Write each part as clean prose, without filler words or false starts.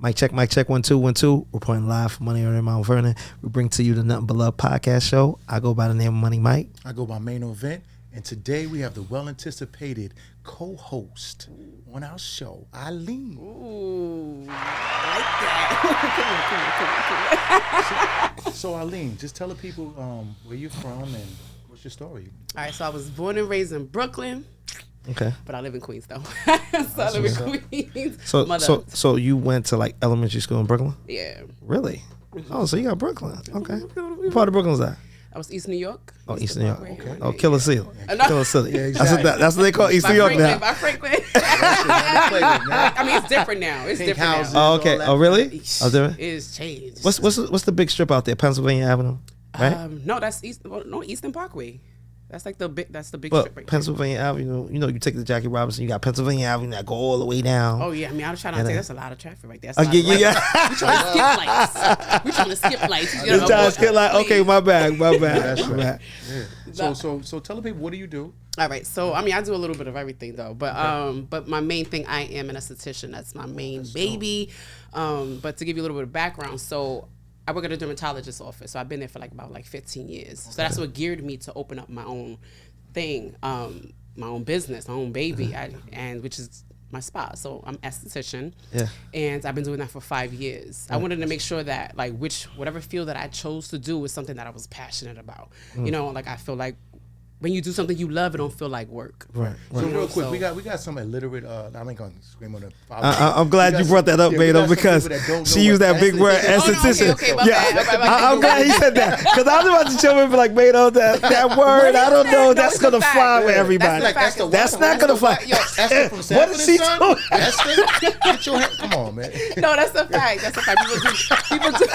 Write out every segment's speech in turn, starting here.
Mic check, 1 2 1 2. Reporting live from Moneymike in Mount Vernon. We bring to you the Nothing But Love podcast show. I go by the name of Moneymike. I go by Mainovent. And today we have the well-anticipated co-host on our show, Eileen. Ooh, I like that. Come on. So Eileen, just tell the people where you're from and what's your story. All right, so I was born and raised in Brooklyn. Okay. But I live in Queens, though. So I live in Queens. So you went to like elementary school in Brooklyn? Yeah. Really? Oh, so you got Brooklyn. Okay. What part of Brooklyn is that? I was East New York. Oh, East New York. Okay. Oh, Killer Seal. Killer City. Yeah, exactly. That's what they call East New York now. By Franklin. I mean, it's different now. It's Pink different houses. now. Oh, okay. Oh, really? Oh, different. It's changed. What's the big strip out there? Pennsylvania Avenue, right? No, that's Eastern Parkway. That's like the big. That's the big But strip right Pennsylvania Avenue, you take the Jackie Robinson, you got Pennsylvania Avenue that go all the way down. Oh yeah, I mean, I was trying to say that's a lot of traffic right there. Yeah. We trying to skip lights. We trying to skip lights. Okay, my bad. That's right. Yeah. So tell the people, what do you do? All right, so I mean, I do a little bit of everything though, but my main thing, I am an esthetician. That's my main baby. But to give you a little bit of background, so I work at a dermatologist's office, so I've been there for about 15 years. So that's what geared me to open up my own thing, my own business, my own baby, and which is my spa. So I'm esthetician, and I've been doing that for 5 years. I wanted to make sure that whatever field that I chose to do was something that I was passionate about. I feel like when you do something you love, it don't feel like work. Right. So real quick, we got some illiterate. I ain't gonna scream on the. I'm glad you brought that up, Beto, because she used that big word, esthetician. I'm glad he said that, because I was about to show him Beto, that word. I don't know. That's gonna fly with everybody. That's not gonna fly. Esther from what is she doing? Esther, get your hand. Come on, man. No, that's a fact. That's a fact. People do.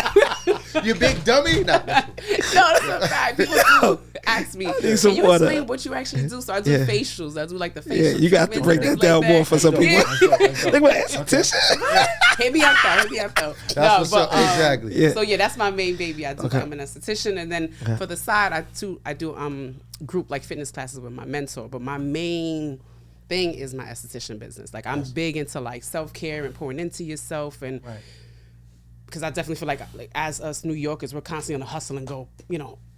You big dummy. No, that's a fact. People do ask me. Can you explain what you actually do? So I do facials. I do the facial. Yeah, you got to break that down more for some people. Think about esthetician. Hit me up though. That's exactly. Yeah. So that's my main baby. I'm an esthetician, and then for the side, I do group fitness classes with my mentor. But my main thing is my esthetician business. I'm big into self-care and pouring into yourself, and because I definitely feel like as us New Yorkers, we're constantly on the hustle and go,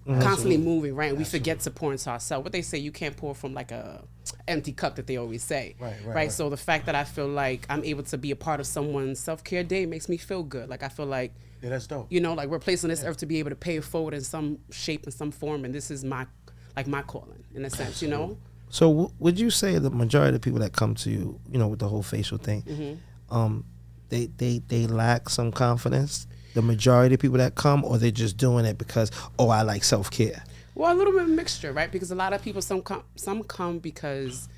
constantly moving, right? And we forget to pour into ourselves. What they say, you can't pour from a empty cup, that they always say. Right. So the fact that I feel like I'm able to be a part of someone's self-care day makes me feel good. I feel like, that's dope. We're placed on this earth to be able to pay it forward in some shape and some form, and this is my calling in a sense, So would you say the majority of the people that come to you, with the whole facial thing, they lack some confidence? The majority of people that come, or they're just doing it because, I like self-care? Well, a little bit of a mixture, right? Because a lot of people, some come because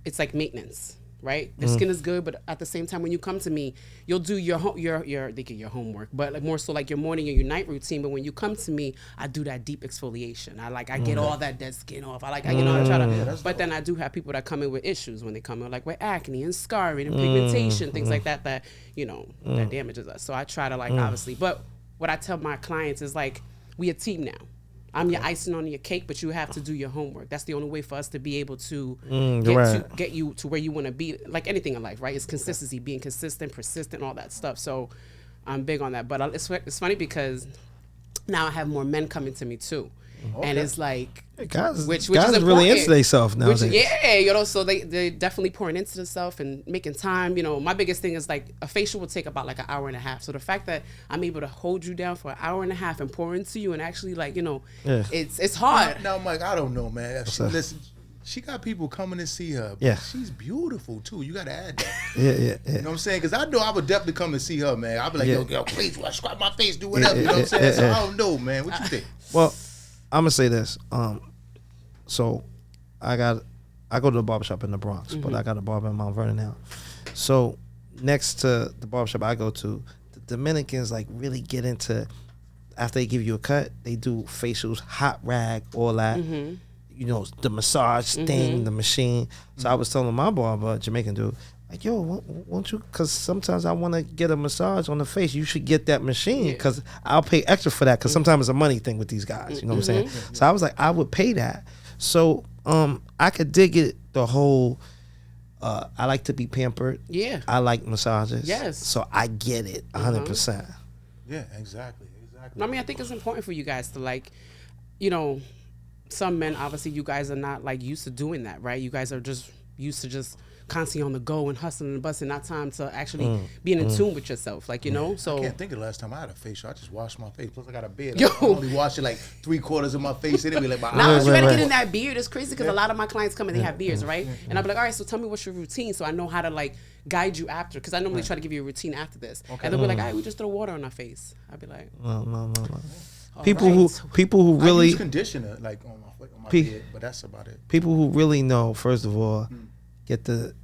it's maintenance, right? Their skin is good, but at the same time, when you come to me, you'll do your homework, but more so your morning or your night routine. But when you come to me, I do that deep exfoliation. I get all that dead skin off. I try to. But then I do have people that come in with issues when they come in, with acne and scarring and pigmentation, things like that that damages us. So I try to obviously. But what I tell my clients is we a team now. I'm your icing on your cake, but you have to do your homework. That's the only way for us to be able to get you to where you want to be. Like anything in life, right? It's consistency, being consistent, persistent, all that stuff. So I'm big on that. But it's funny because now I have more men coming to me too. And it's guys which is really into themselves nowadays. So they're definitely pouring into themselves and making time. My biggest thing is a facial will take about an hour and a half. So the fact that I'm able to hold you down for an hour and a half and pour into you and actually it's hard. Now, Mike, I don't know, man. Listen, she got people coming to see her. Yeah. She's beautiful too. You got to add that. Yeah. You know what I'm saying? Because I know I would definitely come and see her, man. I'd be like, yo, please, scrub my face, do whatever. You know what I'm saying? So I don't know, man. What you think? Well, I'm gonna say this. So I go to the barbershop in the Bronx, but I got a barber in Mount Vernon now. So next to the barbershop I go to, the Dominicans really get into, after they give you a cut, they do facials, hot rag, all that. The massage thing, the machine. So I was telling my barber, Jamaican dude, won't you? Because sometimes I want to get a massage on the face. You should get that machine because I'll pay extra for that because sometimes it's a money thing with these guys. You know what I'm saying? So I was like, I would pay that. So I could dig it, the whole I like to be pampered. Yeah. I like massages. Yes. So I get it 100%. Yeah, exactly. I mean, I think it's important for you guys to like, you know, some men, obviously you guys are not like used to doing that, right? You guys are just used to just constantly on the go and hustling and busting, not time to actually being in tune with yourself, like, you know. So I can't think of the last time I had a facial. I just washed my face. Plus I got a beard. Yo. I only wash it like 3/4 of my face. Anyway, like my now eyes. you gotta get in that beard. It's crazy because a lot of my clients come and they have beards, right? And I'll be like, all right, so tell me what's your routine, so I know how to like guide you after, because I normally try to give you a routine after this. Okay. And they'll be like, all right, we just throw water on our face. I'll be like, No. People who I really use conditioner like on my beard, but that's about it. people who really know, first of all, get the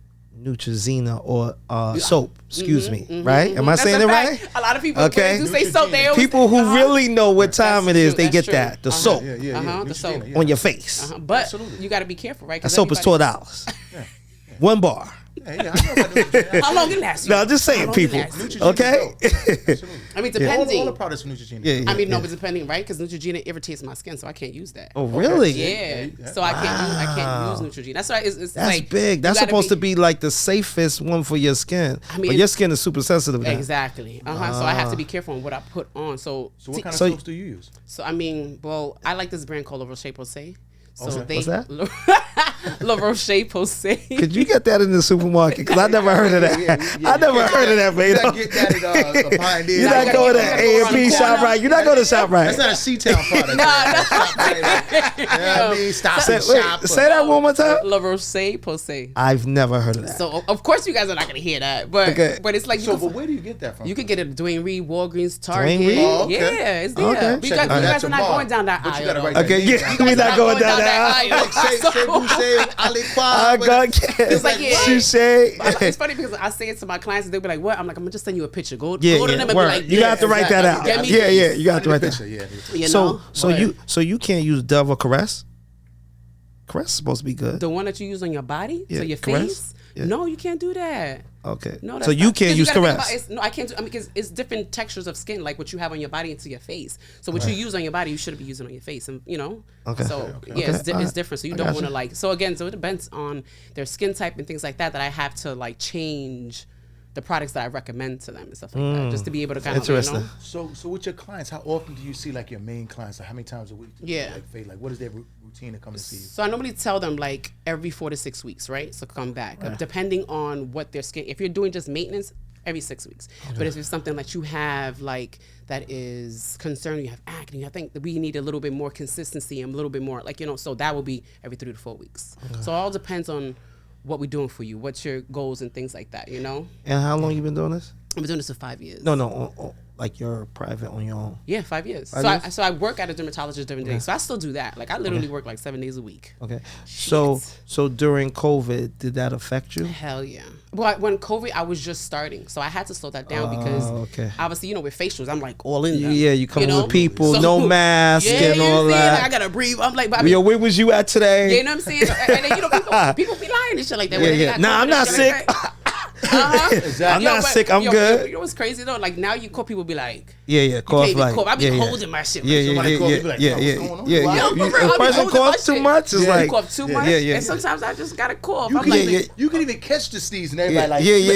Neutrogena or soap. Excuse me, right? Am I that's saying a it fact. right? A lot of people Okay. do say soap. They always People who really know what time it is, true, they get that's that. true. The soap Yeah. The soap. Neutrogena, yeah. on your face. But Absolutely. you got to be careful, right? That soap is $12. One bar. Yeah, I know about Neutrogena. How long it lasts? No, I'm just saying, people. Neutrogena Okay. is dope. Absolutely. I mean, All depending. the products from Neutrogena. Yeah. I mean, no, but depending, right? Because Neutrogena irritates my skin, so I can't use that. Oh, really? Yeah. So I can't use Neutrogena. That's why it's That's like big. That's supposed to be like the safest one for your skin. I mean, but your skin is super sensitive now. Exactly. So I have to be careful on what I put on. So what kind of soaps do you use? So I mean, well, I like this brand called La Roche-Posay. So Okay. What's that? La Roche-Posay. Could you get that in the supermarket? Because I never heard of that. I never heard of that, man. You gotta get that at Pioneer. You're not going to A&P shop right. You're not going to shop right. That's not a C-Town product. I mean, stop Say, and wait, shop. say that one more time. La Roche-Posay. I've never heard of that. So of course you guys are not gonna hear that, but Okay. but it's like So, but where do you get that from? you could get it at Dwayne Reed, Walgreens, Target. Dwayne Reed? Oh, okay. Yeah, it's there. Okay. But you Check guys, it you out guys are not tomorrow. going down that But you aisle. gotta though. write that Okay, name yeah, down. we're not going down that aisle. Like, say Boucher, Ali I Kwab. got It's like, yeah. Touche. It's funny because I say it to my clients and they'll be like, "What?" I'm like, "I'm gonna just send you a picture. Go Yeah, to them and be word. like, You yeah, have to write that out. Get me Yeah, this. you got to write that. Picture, yeah. You know? So you can't use Dove or Caress. Caress is supposed to be good. The one that you use on your body, Yeah, so your Caress? face. Yeah. No, you can't do that. Okay. No, So that's you not- can't 'cause use gotta think Caress. about it. No, I can't do. I mean, because it's different textures of skin, like what you have on your body into your face. So what you use on your body, you shouldn't be using on your face, and you know. Okay. So Okay. yeah, Okay. it's different. So you I don't got want to you. like. So again, so it depends on their skin type and things like that. That I have to like change the products that I recommend to them and stuff like that, just to be able to kind of, you Interesting. know. So with your clients, how often do you see like your main clients? Like how many times a week? Do you Yeah. Like fade? Like what is their routine to come and see you? So I normally tell them like every 4 to 6 weeks, right? So come back, depending on what their skin. If you're doing just maintenance, every 6 weeks. But if it's something that you have like that is concerning, you have acne, I think that we need a little bit more consistency and a little bit more like, you know. So that will be every 3 to 4 weeks. So it all depends on what we're doing for you, what's your goals and things like that, you know. And how long you been doing this? I've been doing this for 5 years. No, like you're private on your own. Yeah, 5 years. 5 so years? I work at a dermatologist during the day. So I still do that. Like I literally work like 7 days a week. Okay. So during COVID, did that affect you? Hell yeah. But when COVID, I was just starting. So I had to slow that down because okay. obviously, you know, with facials, I'm like all in them. Yeah, you come know? with people, So- no mask yeah, and you all see, like, that. I gotta breathe. I'm like, but I mean, Yo, where was you at today? you know what I'm saying? And then, you know, people be lying and shit like that. when they Yeah. got Nah, COVID I'm and not shit sick. like that. Uh-huh. Exactly. I'm not sick. I'm good. You know what's crazy though? Like now you call people be like, Yeah, you cough can't even like. cough. I be yeah, holding my shit. Yeah, Like, yeah, somebody yeah, call me, yeah, be like, yeah, yo, yeah, what's going on? yeah, Wow. yeah. Yo, for real, If I a be person holding my coughs too shit. much, it's Yeah. like You cough too much, yeah. and sometimes I just gotta cough. You I'm can, like, even, you can even catch the sneeze and everybody like, yeah. yeah,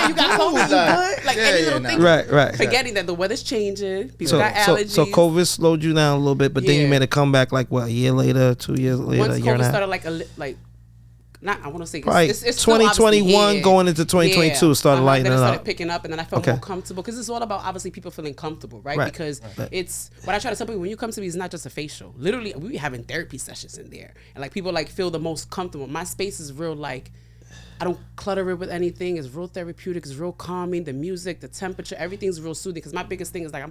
you got COVID, you good? Like any little thing. Right. Forgetting that the weather's changing, people So, got allergies. so COVID slowed you down a little bit, but then you Yeah. made a comeback like what, a year later, 2 years later, Once a year COVID and a half? started, like not I want to say Probably it's still obviously 2021 here. going into 2022 started Then lightening it started up. picking up, and then I felt Okay. more comfortable because it's all about obviously people feeling comfortable, right? Right. Because Right. it's what I try to tell people when you come to me, it's not just a facial. Literally, we be having therapy sessions in there, and like people like feel the most comfortable. My space is real like. I don't clutter it with anything. It's real therapeutic. It's real calming. The music, the temperature, everything's real soothing. Because my biggest thing is like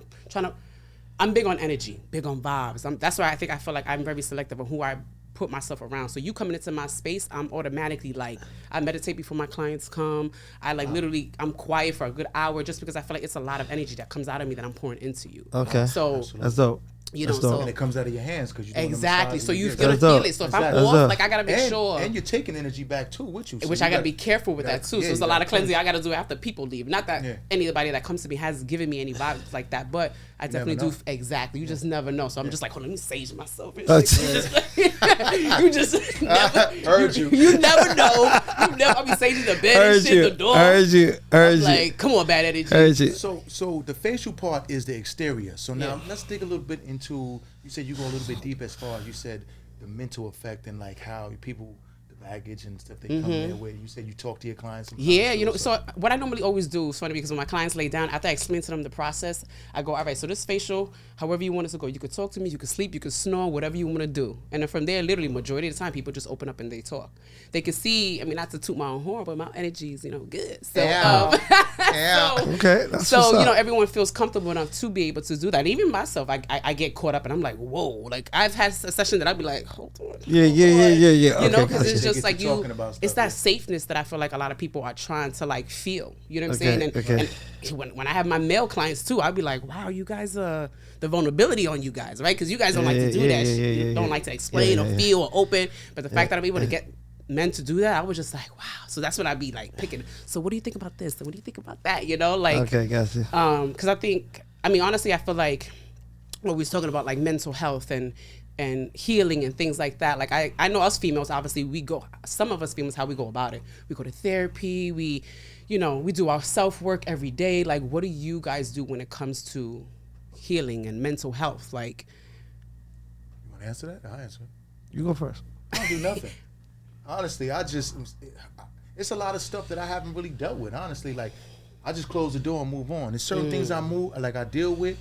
I'm big on energy, big on vibes. That's why I feel like I'm very selective on who I put myself around. So you coming into my space, I'm automatically like, I meditate before my clients come. I like literally, I'm quiet for a good hour just because I feel like it's a lot of energy that comes out of me that I'm pouring into you. Okay. So That's dope. You know, That's dope. so And it comes out of your hands because you doing exactly. the So you massage feel and it. So if Exactly. I'm That's off, dope. like I gotta make sure. and you're taking energy back too with you. So Which you I gotta be careful with that too. yeah, So it's you a lot gotta of cleansing cleanse. I gotta do after people leave. Not that Yeah. anybody that comes to me has given me any vibes like that, but I definitely never do. know. Exactly. You just never know. So I'm just like, hold on, let me sage myself. And Oh, shit. You just never. Heard you. You never know. You never. I'll be saging the bed and shit, the door. Heard you. Like, come on, bad energy. Heard you. So the facial part is the exterior. So now let's dig a little bit into. You said you go a little bit deep as far as you said the mental effect and like how people, the baggage and stuff they come in with. You said you talk to your clients. Sometimes Yeah, too, you know, so what I normally always do is funny because when my clients lay down, after I explain to them the process, I go, all right, so this facial, however you want it to go, you could talk to me, you could sleep, you could snore, whatever you want to do. And then from there, literally, majority of the time, people just open up and they talk. They can see, I mean, not to toot my own horn, but my energy is, you know, good. So, Yeah. Okay, that's so what's you know, up. everyone feels comfortable enough to be able to do that. And even myself, I get caught up and I'm like, whoa. Like, I've had a session that I'd be like, hold on. Yeah. You Okay, know, because gotcha. it's They just get like to you, talking about it's stuff, that yeah. safeness that I feel like a lot of people are trying to like feel. You know what I'm Okay, saying? okay. And when I have my male clients too, I'd be like, wow, you guys, the vulnerability on you guys, right? Because you guys don't like to do that shit. You don't like to explain or feel or open. But the fact that I'm able to get men to do that, I was just like, wow. So that's what I'd be like picking. So what do you think about this? And what do you think about that? You know, like, Okay, gotcha. because I think, I mean, honestly, I feel like when we was talking about like mental health and healing and things like that, like I know us females, obviously we go, some of us females, how we go about it. We go to therapy, we do our self-work every day. Like, what do you guys do when it comes to healing and mental health? Like, You want to answer that? I'll answer it. You go first. I don't do nothing. Honestly, it's a lot of stuff that I haven't really dealt with. Honestly, like I just close the door and move on. There's certain things I deal with,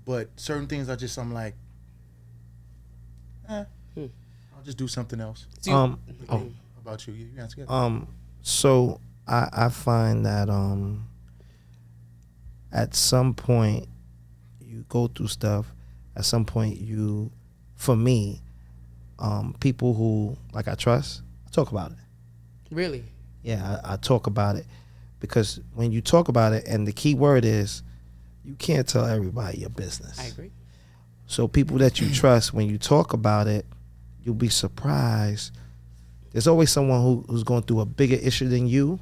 but certain things I'm like, I'll just do something else. How about you? You answer it. So I find that at some point you go through stuff. At some point for me, people who like I trust, I talk about it. really? Yeah, I talk about it because when you talk about it, and the key word is, you can't tell everybody your business. I agree. So people that you trust, when you talk about it, you'll be surprised. There's always someone who's going through a bigger issue than you,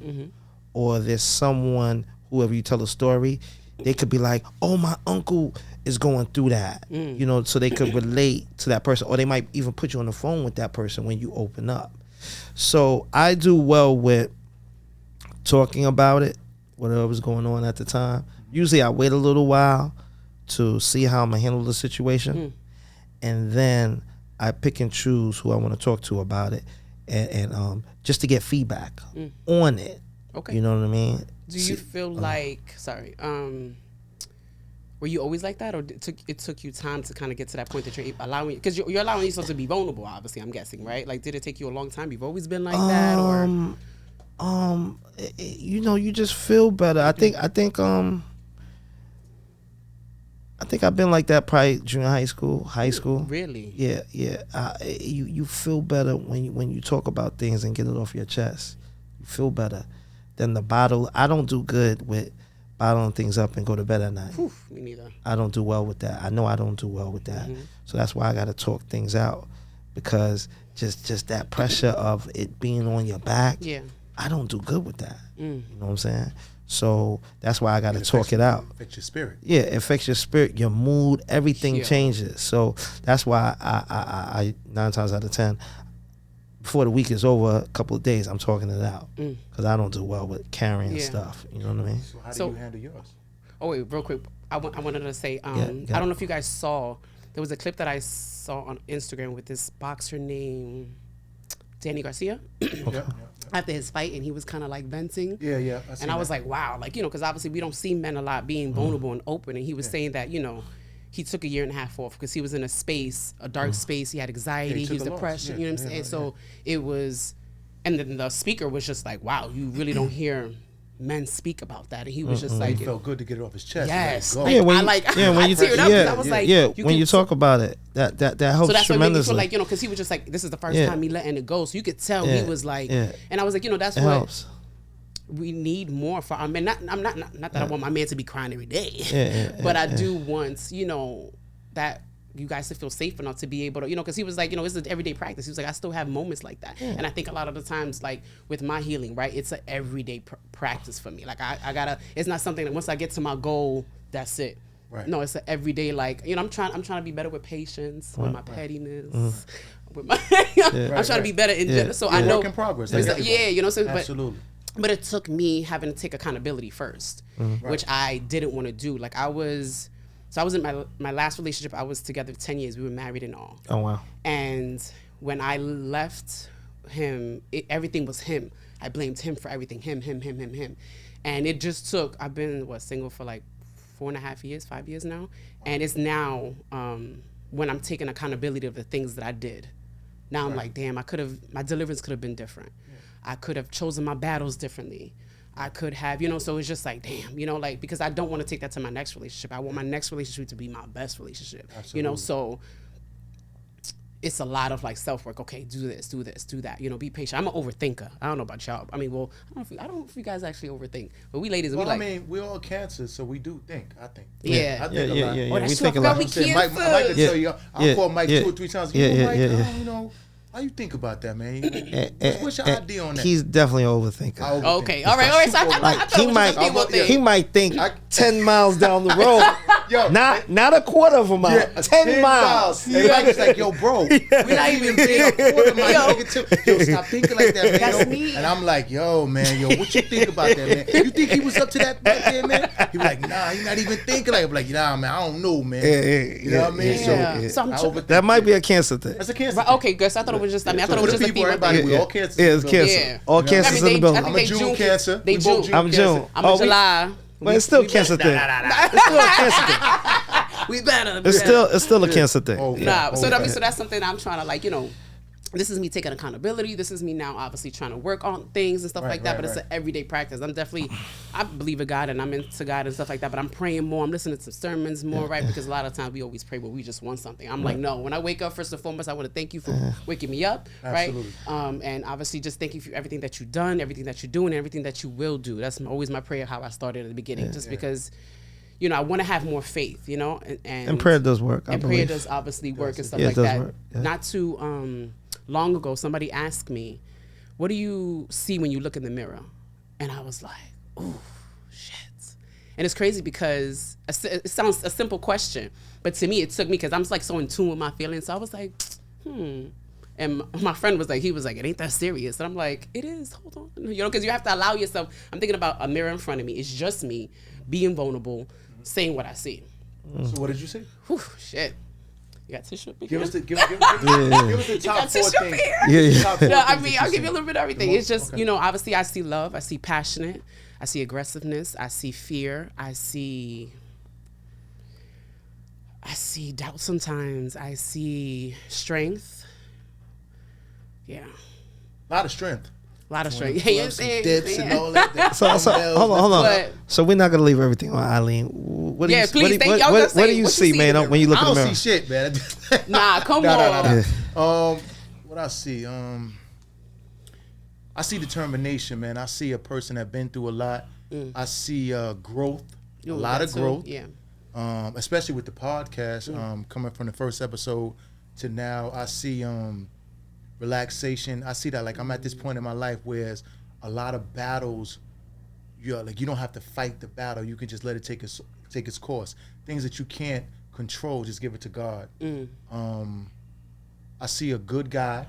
or there's someone, whoever you tell a story, they could be like, oh, my uncle is going through that, you know, so they could relate to that person, or they might even put you on the phone with that person when you open up. So I do well with talking about it, whatever's going on at the time. Usually I wait a little while to see how I'm going to handle the situation, and then I pick and choose who I want to talk to about it, and just to get feedback on it. Okay. You know what I mean? Do you feel like, were you always like that, or it took you time to kind of get to that point that you're allowing, because you're allowing yourself to be vulnerable, obviously, I'm guessing, right? Like, did it take you a long time? You've always been like that, or? You know, you just feel better. I think I've been like that probably junior high school. Really? Yeah. You feel better when you talk about things and get it off your chest. You feel better than the bottle. I don't do good with bottling things up and go to bed at night. Oof, me neither. I don't do well with that. I know I don't do well with that. So that's why I got to talk things out, because just that pressure of it being on your back. Yeah. I don't do good with that. You know what I'm saying? So that's why I got to talk it out. Affects your spirit. Yeah, it affects your spirit, your mood, everything Yeah. changes. So that's why I 9 times out of 10, before the week is over, a couple of days, I'm talking it out, because I don't do well with carrying stuff. You know what I mean? So how do So- you handle yours? Oh, wait, real quick. I wanted to say, I don't know if you guys saw, there was a clip that I saw on Instagram with this boxer named Danny Garcia after his fight, and he was kind of like venting. Yeah. And I was like, wow, like, you know, because obviously we don't see men a lot being vulnerable and open. And he was saying that, you know, he took 1.5 years off because he was in a dark space. He had anxiety, he took was a loss. depressed, Yeah, you know what I'm saying? So it was, and then the speaker was just like, wow, you really don't hear men speak about that. And he was just like, It felt good to get it off his chest. yes. Let Like, it go. when I you teared up because I was like, when can- you talk about it, that helps so that's what made me tremendously. feel like, you know, because he was just like, this is the first time me letting it go. So you could tell he was like, and I was like, you know, that's it what helps. we need more for our men. Not that I want my man to be crying every day, but I do want, you know, that you guys to feel safe enough to be able to, because he was like, it's an everyday practice. He was like, I still have moments like that. And I think a lot of the times, like with my healing, right, it's an everyday practice for me. Like I gotta, it's not something that once I get to my goal, that's it. Right. No, it's an everyday, like, I'm trying to be better with patience, with my pettiness, with my, I'm trying to be better in general. So I know. Work in progress. So, Absolutely. But it took me having to take accountability first, which I didn't want to do. Like I was in my last relationship. I was together 10 years. We were married and all. Oh, wow. And when I left him, everything was him. I blamed him for everything. Him. And it just took, I've been, single for like 4.5 years, 5 years now. And it's now when I'm taking accountability of the things that I did. Now I'm like, damn, my deliverance could have been different. Yeah. I could have chosen my battles differently. I could have, so it's just like, damn, because I don't want to take that to my next relationship. I want my next relationship to be my best relationship. Absolutely. So it's a lot of like self-work. Okay, do this, do that, be patient. I'm an overthinker. I don't know about y'all. I mean, I don't know if you guys actually overthink, but we ladies, I mean, we're all cancers, so we do think, I think. Yeah. I think a lot. Oh, that's true. I forgot we cancer. Mike can tell you, I'll call Mike 2 or 3 times. Mike, how you think about that, man? What's your idea on that? He's definitely an overthinker. Okay, all right. So I thought he might think 10 miles down the road. Yo, not a quarter of a mile. 10 miles. And Mike's like, yo, bro, we're not even being a quarter mile. Yo, stop thinking like that, man. That's me. And I'm like, yo, man, what you think about that, man? You think he was up to that back there, man? He was like, nah, he's not even thinking like. I'm like, nah, man, I don't know, man. You know what I mean? So that might be a cancer thing. That's a cancer. Okay, good. So I thought it was just. I thought it was just a female thing. We all cancers. Yeah, it's cancer. Yeah. All cancers in the building. I'm a June cancer. I'm June. I'm a July. But it's still a cancer thing. It's still a cancer thing. We better. It's still a cancer thing. So that's something I'm trying to like, this is me taking accountability. This is me now obviously trying to work on things and stuff like that. But it's an everyday practice. I believe in God and I'm into God and stuff like that. But I'm praying more. I'm listening to sermons more, right? Because a lot of times we always pray, but we just want something. I'm like, no. When I wake up, first and foremost, I want to thank you for waking me up, right? And obviously just thank you for everything that you've done, everything that you're doing, and everything that you will do. That's always my prayer, how I started at the beginning, because I want to have more faith, and prayer does work. And prayer does obviously work and stuff like that. Not too long ago, somebody asked me, what do you see when you look in the mirror? And I was like, oh, shit. And it's crazy because it sounds a simple question, but to me, it took me, because I'm like so in tune with my feelings. So I was like, And my friend was like, it ain't that serious. And I'm like, it is, hold on. Because you have to allow yourself. I'm thinking about a mirror in front of me. It's just me being vulnerable, saying what I see. So what did you say? Whew, shit. You got tissue? Give us the top 4 things. I'll give you a little bit of everything. It's just, obviously I see love. I see passionate. I see aggressiveness. I see fear. I see doubt sometimes. I see strength. Yeah. A lot of strength. Dips and all that. So hold on. So we're not gonna leave everything on Eileen. What do you see, man, when you look in the mirror? I don't see shit, man. Nah, come on. What I see, I see determination, man. I see a person that been through a lot. I see growth, a lot of growth. Yeah. Especially with the podcast, coming from the first episode to now, I see relaxation. I see that, like, I'm at this point in my life where a lot of battles, you don't have to fight the battle. You can just let it take its course. Things that you can't control, just give it to God. I see a good guy.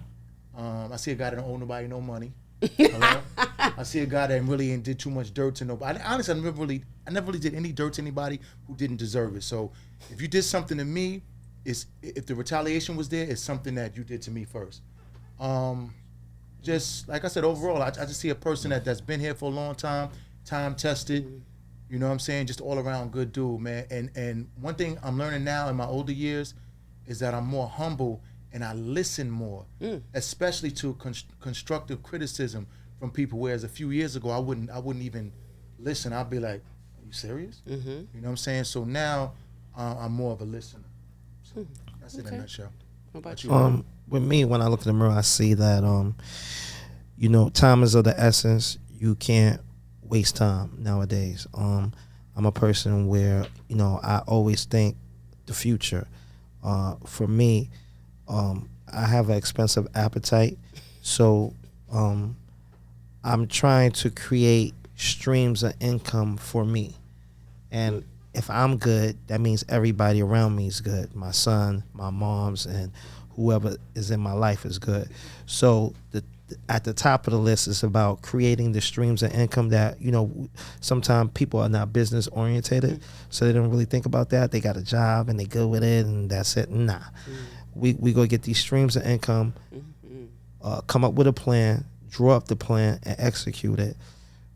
I see a guy that don't owe nobody no money. I see a guy that really did too much dirt to nobody. Honestly, I never really did any dirt to anybody who didn't deserve it. So if you did something to me, if the retaliation was there, it's something that you did to me first. Just like I said, overall, I just see a person that's been here for a long time tested. You know what I'm saying? Just all around good dude, man. And one thing I'm learning now in my older years is that I'm more humble and I listen more, especially to constructive criticism from people. Whereas a few years ago, I wouldn't even listen. I'd be like, "Are you serious?" You know what I'm saying? So now I'm more of a listener. So that's it in a nutshell. What about you? With me, when I look in the mirror, I see that, time is of the essence. You can't waste time nowadays. I'm a person where, I always think the future. For me, I have an expensive appetite, so I'm trying to create streams of income for me. And if I'm good, that means everybody around me is good. My son, my mom's, and whoever is in my life is good. So at the top of the list is about creating the streams of income that, sometimes people are not business orientated, so they don't really think about that. They got a job and they good with it and that's it. Nah. We go get these streams of income, come up with a plan, draw up the plan, and execute it.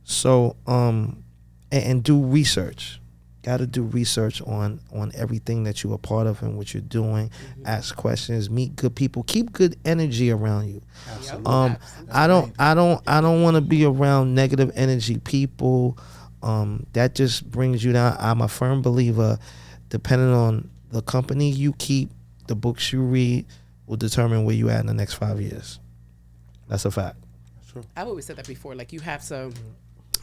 So, and do research. Got to do research on everything that you're a part of and what you're doing. Ask questions, meet good people, keep good energy around you. Absolutely. I don't want to be around negative energy people. That just brings you down. I'm a firm believer, depending on the company you keep, the books you read will determine where you at in the next 5 years. That's a fact. Sure. I've always said that before. Like, you have to.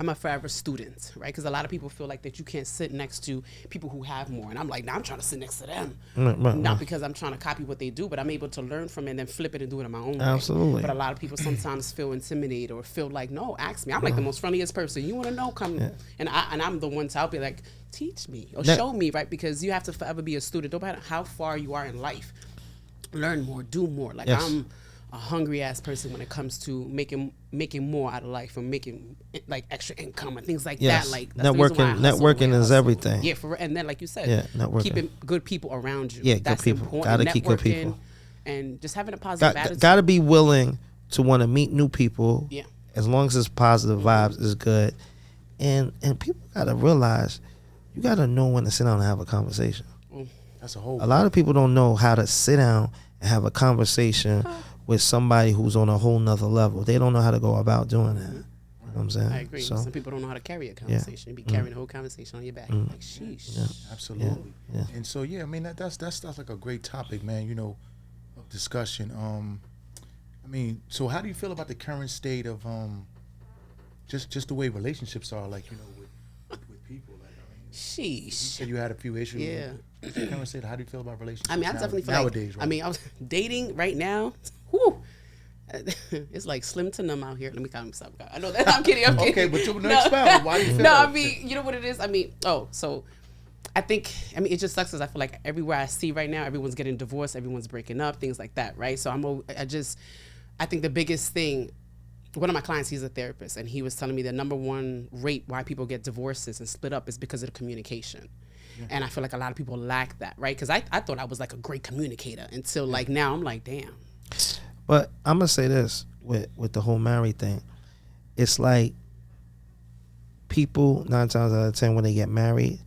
I'm a forever student, right? Because a lot of people feel like that you can't sit next to people who have more, and I'm like, I'm trying to sit next to them, not because I'm trying to copy what they do, but I'm able to learn from it and then flip it and do it in my own way. Absolutely. But a lot of people sometimes feel intimidated or feel like, no, ask me. I'm like the most friendliest person. You want to know? Come, and I'm the one to help you. Like, teach me or show me, right? Because you have to forever be a student, no matter how far you are in life. Learn more, do more. Like, I'm a hungry ass person when it comes to making more out of life and making like extra income and things like that. Like, that's networking is everything. Yeah, and then like you said, keeping good people around you. Yeah, that's good people. important. Gotta keep good people. And just having a positive attitude. Gotta be willing to want to meet new people. Yeah. As long as it's positive vibes is good. And people gotta realize you gotta know when to sit down and have a conversation. That's a whole. A lot of people don't know how to sit down and have a conversation with somebody who's on a whole nother level. They don't know how to go about doing that. You know what I'm saying? I agree. So, Some people don't know how to carry a conversation. You be carrying the whole conversation on your back. Like, sheesh. Yeah. Absolutely. Yeah. And so, I mean, that's like a great topic, man, of discussion. I mean, so how do you feel about the current state of just the way relationships are, like, with people? Like, I mean, Sheesh. you said you had a few issues. Yeah. The current state, how do you feel about relationships? I mean, I definitely feel nowadays, like, right? I mean, I was dating right now. Whew. It's like slim to numb out here. Let me calm myself down. I know that. I'm kidding. Okay, but you expound. Why do you feel I that? mean, you know what it is? I mean, so I think, it just sucks because I feel like everywhere I see right now, everyone's getting divorced, everyone's breaking up, things like that, right? So I think the biggest thing, one of my clients, he's a therapist, and he was telling me the number one rate why people get divorces and split up is because of the communication. Yeah. And I feel like a lot of people lack that, right? Because I thought I was like a great communicator until like now I'm like, damn. but I'm gonna say this with the whole married thing. It's like people 9 times out of 10 when they get married,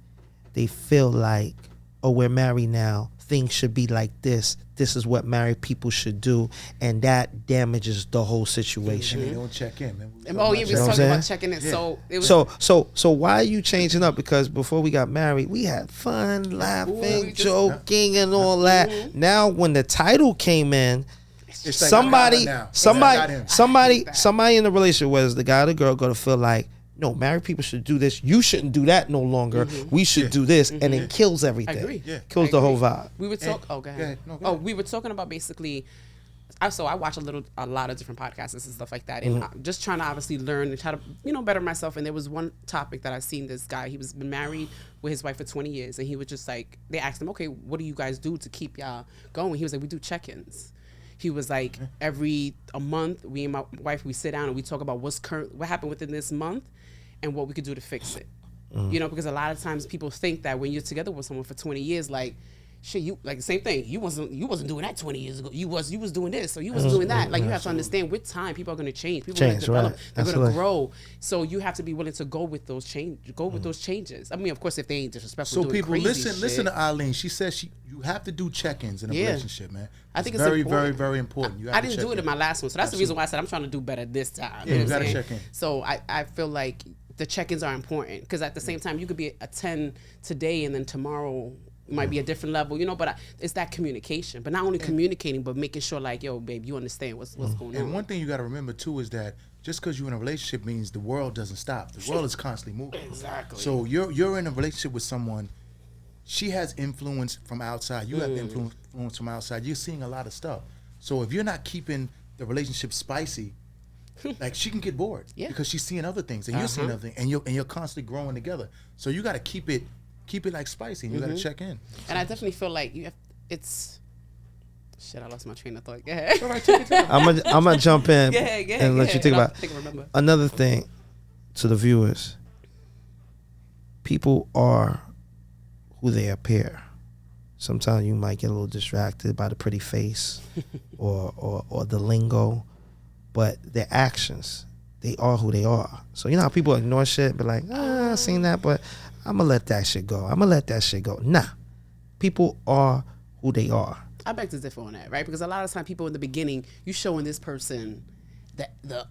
they feel like, oh, we're married now. Things should be like this. This is what married people should do, and that damages the whole situation. They don't check in, man. We was talking about checking in. Yeah. So why are you changing up? Because before we got married, we had fun, laughing, joking, and all that. Now, when the title came in, like somebody in the relationship, whether it's the guy or the girl, gonna feel like, no, married people should do this. You shouldn't do that no longer. We should do this, and it kills everything. I agree. Kills the whole vibe. We were talking. Go ahead. No, go ahead. We were talking about basically. I watch a lot of different podcasts and stuff like that, and just trying to obviously learn and try to better myself. And there was one topic that I seen this guy. He was been married with his wife for 20 years, and he was just like, they asked him, okay, what do you guys do to keep y'all going? He was like, we do check-ins. He was like, every a month, we and my wife, we sit down and we talk about what happened within this month and what we could do to fix it. Because a lot of times people think that when you're together with someone for 20 years, like, shit, you like the same thing. You wasn't doing that 20 years ago. You was doing this, so you was doing that. Like, you have to understand with time, people are going to change. People are going to develop. Right. They're going to grow. So you have to be willing to go with those those changes. I mean, of course, if they ain't disrespectful. So people listen to Eileen. She says you have to do check-ins in a relationship, man. I think it's very, very, very important. I didn't do it in my last one, so that's the reason why I said I'm trying to do better this time. Yeah, you got to check in. So I feel like the check-ins are important because at the same time you could be a 10 today and then tomorrow might be a different level, but it's that communication. But not only communicating, but making sure like, yo, babe, you understand what's going on. And one thing you got to remember too is that just because you're in a relationship means the world doesn't stop. The world is constantly moving. Exactly. So you're in a relationship with someone she has influence from outside. You have influence from outside. You're seeing a lot of stuff. So if you're not keeping the relationship spicy, like she can get bored because she's seeing other things and you're seeing other things, and you're constantly growing together. So you got to keep it like spicy, and you got to check in. And I definitely feel like it's. Shit, I lost my train of thought. Go ahead. All right, take your time. I'm gonna jump in Go ahead, and let you think about remember. another thing to the viewers. People are who they appear. Sometimes you might get a little distracted by the pretty face or the lingo, but their actions, they are who they are. So you know how people ignore shit, but like, I seen that, but I'm gonna let that shit go. Nah, people are who they are. I beg to differ on that, right? Because a lot of time people in the beginning, you showing this person the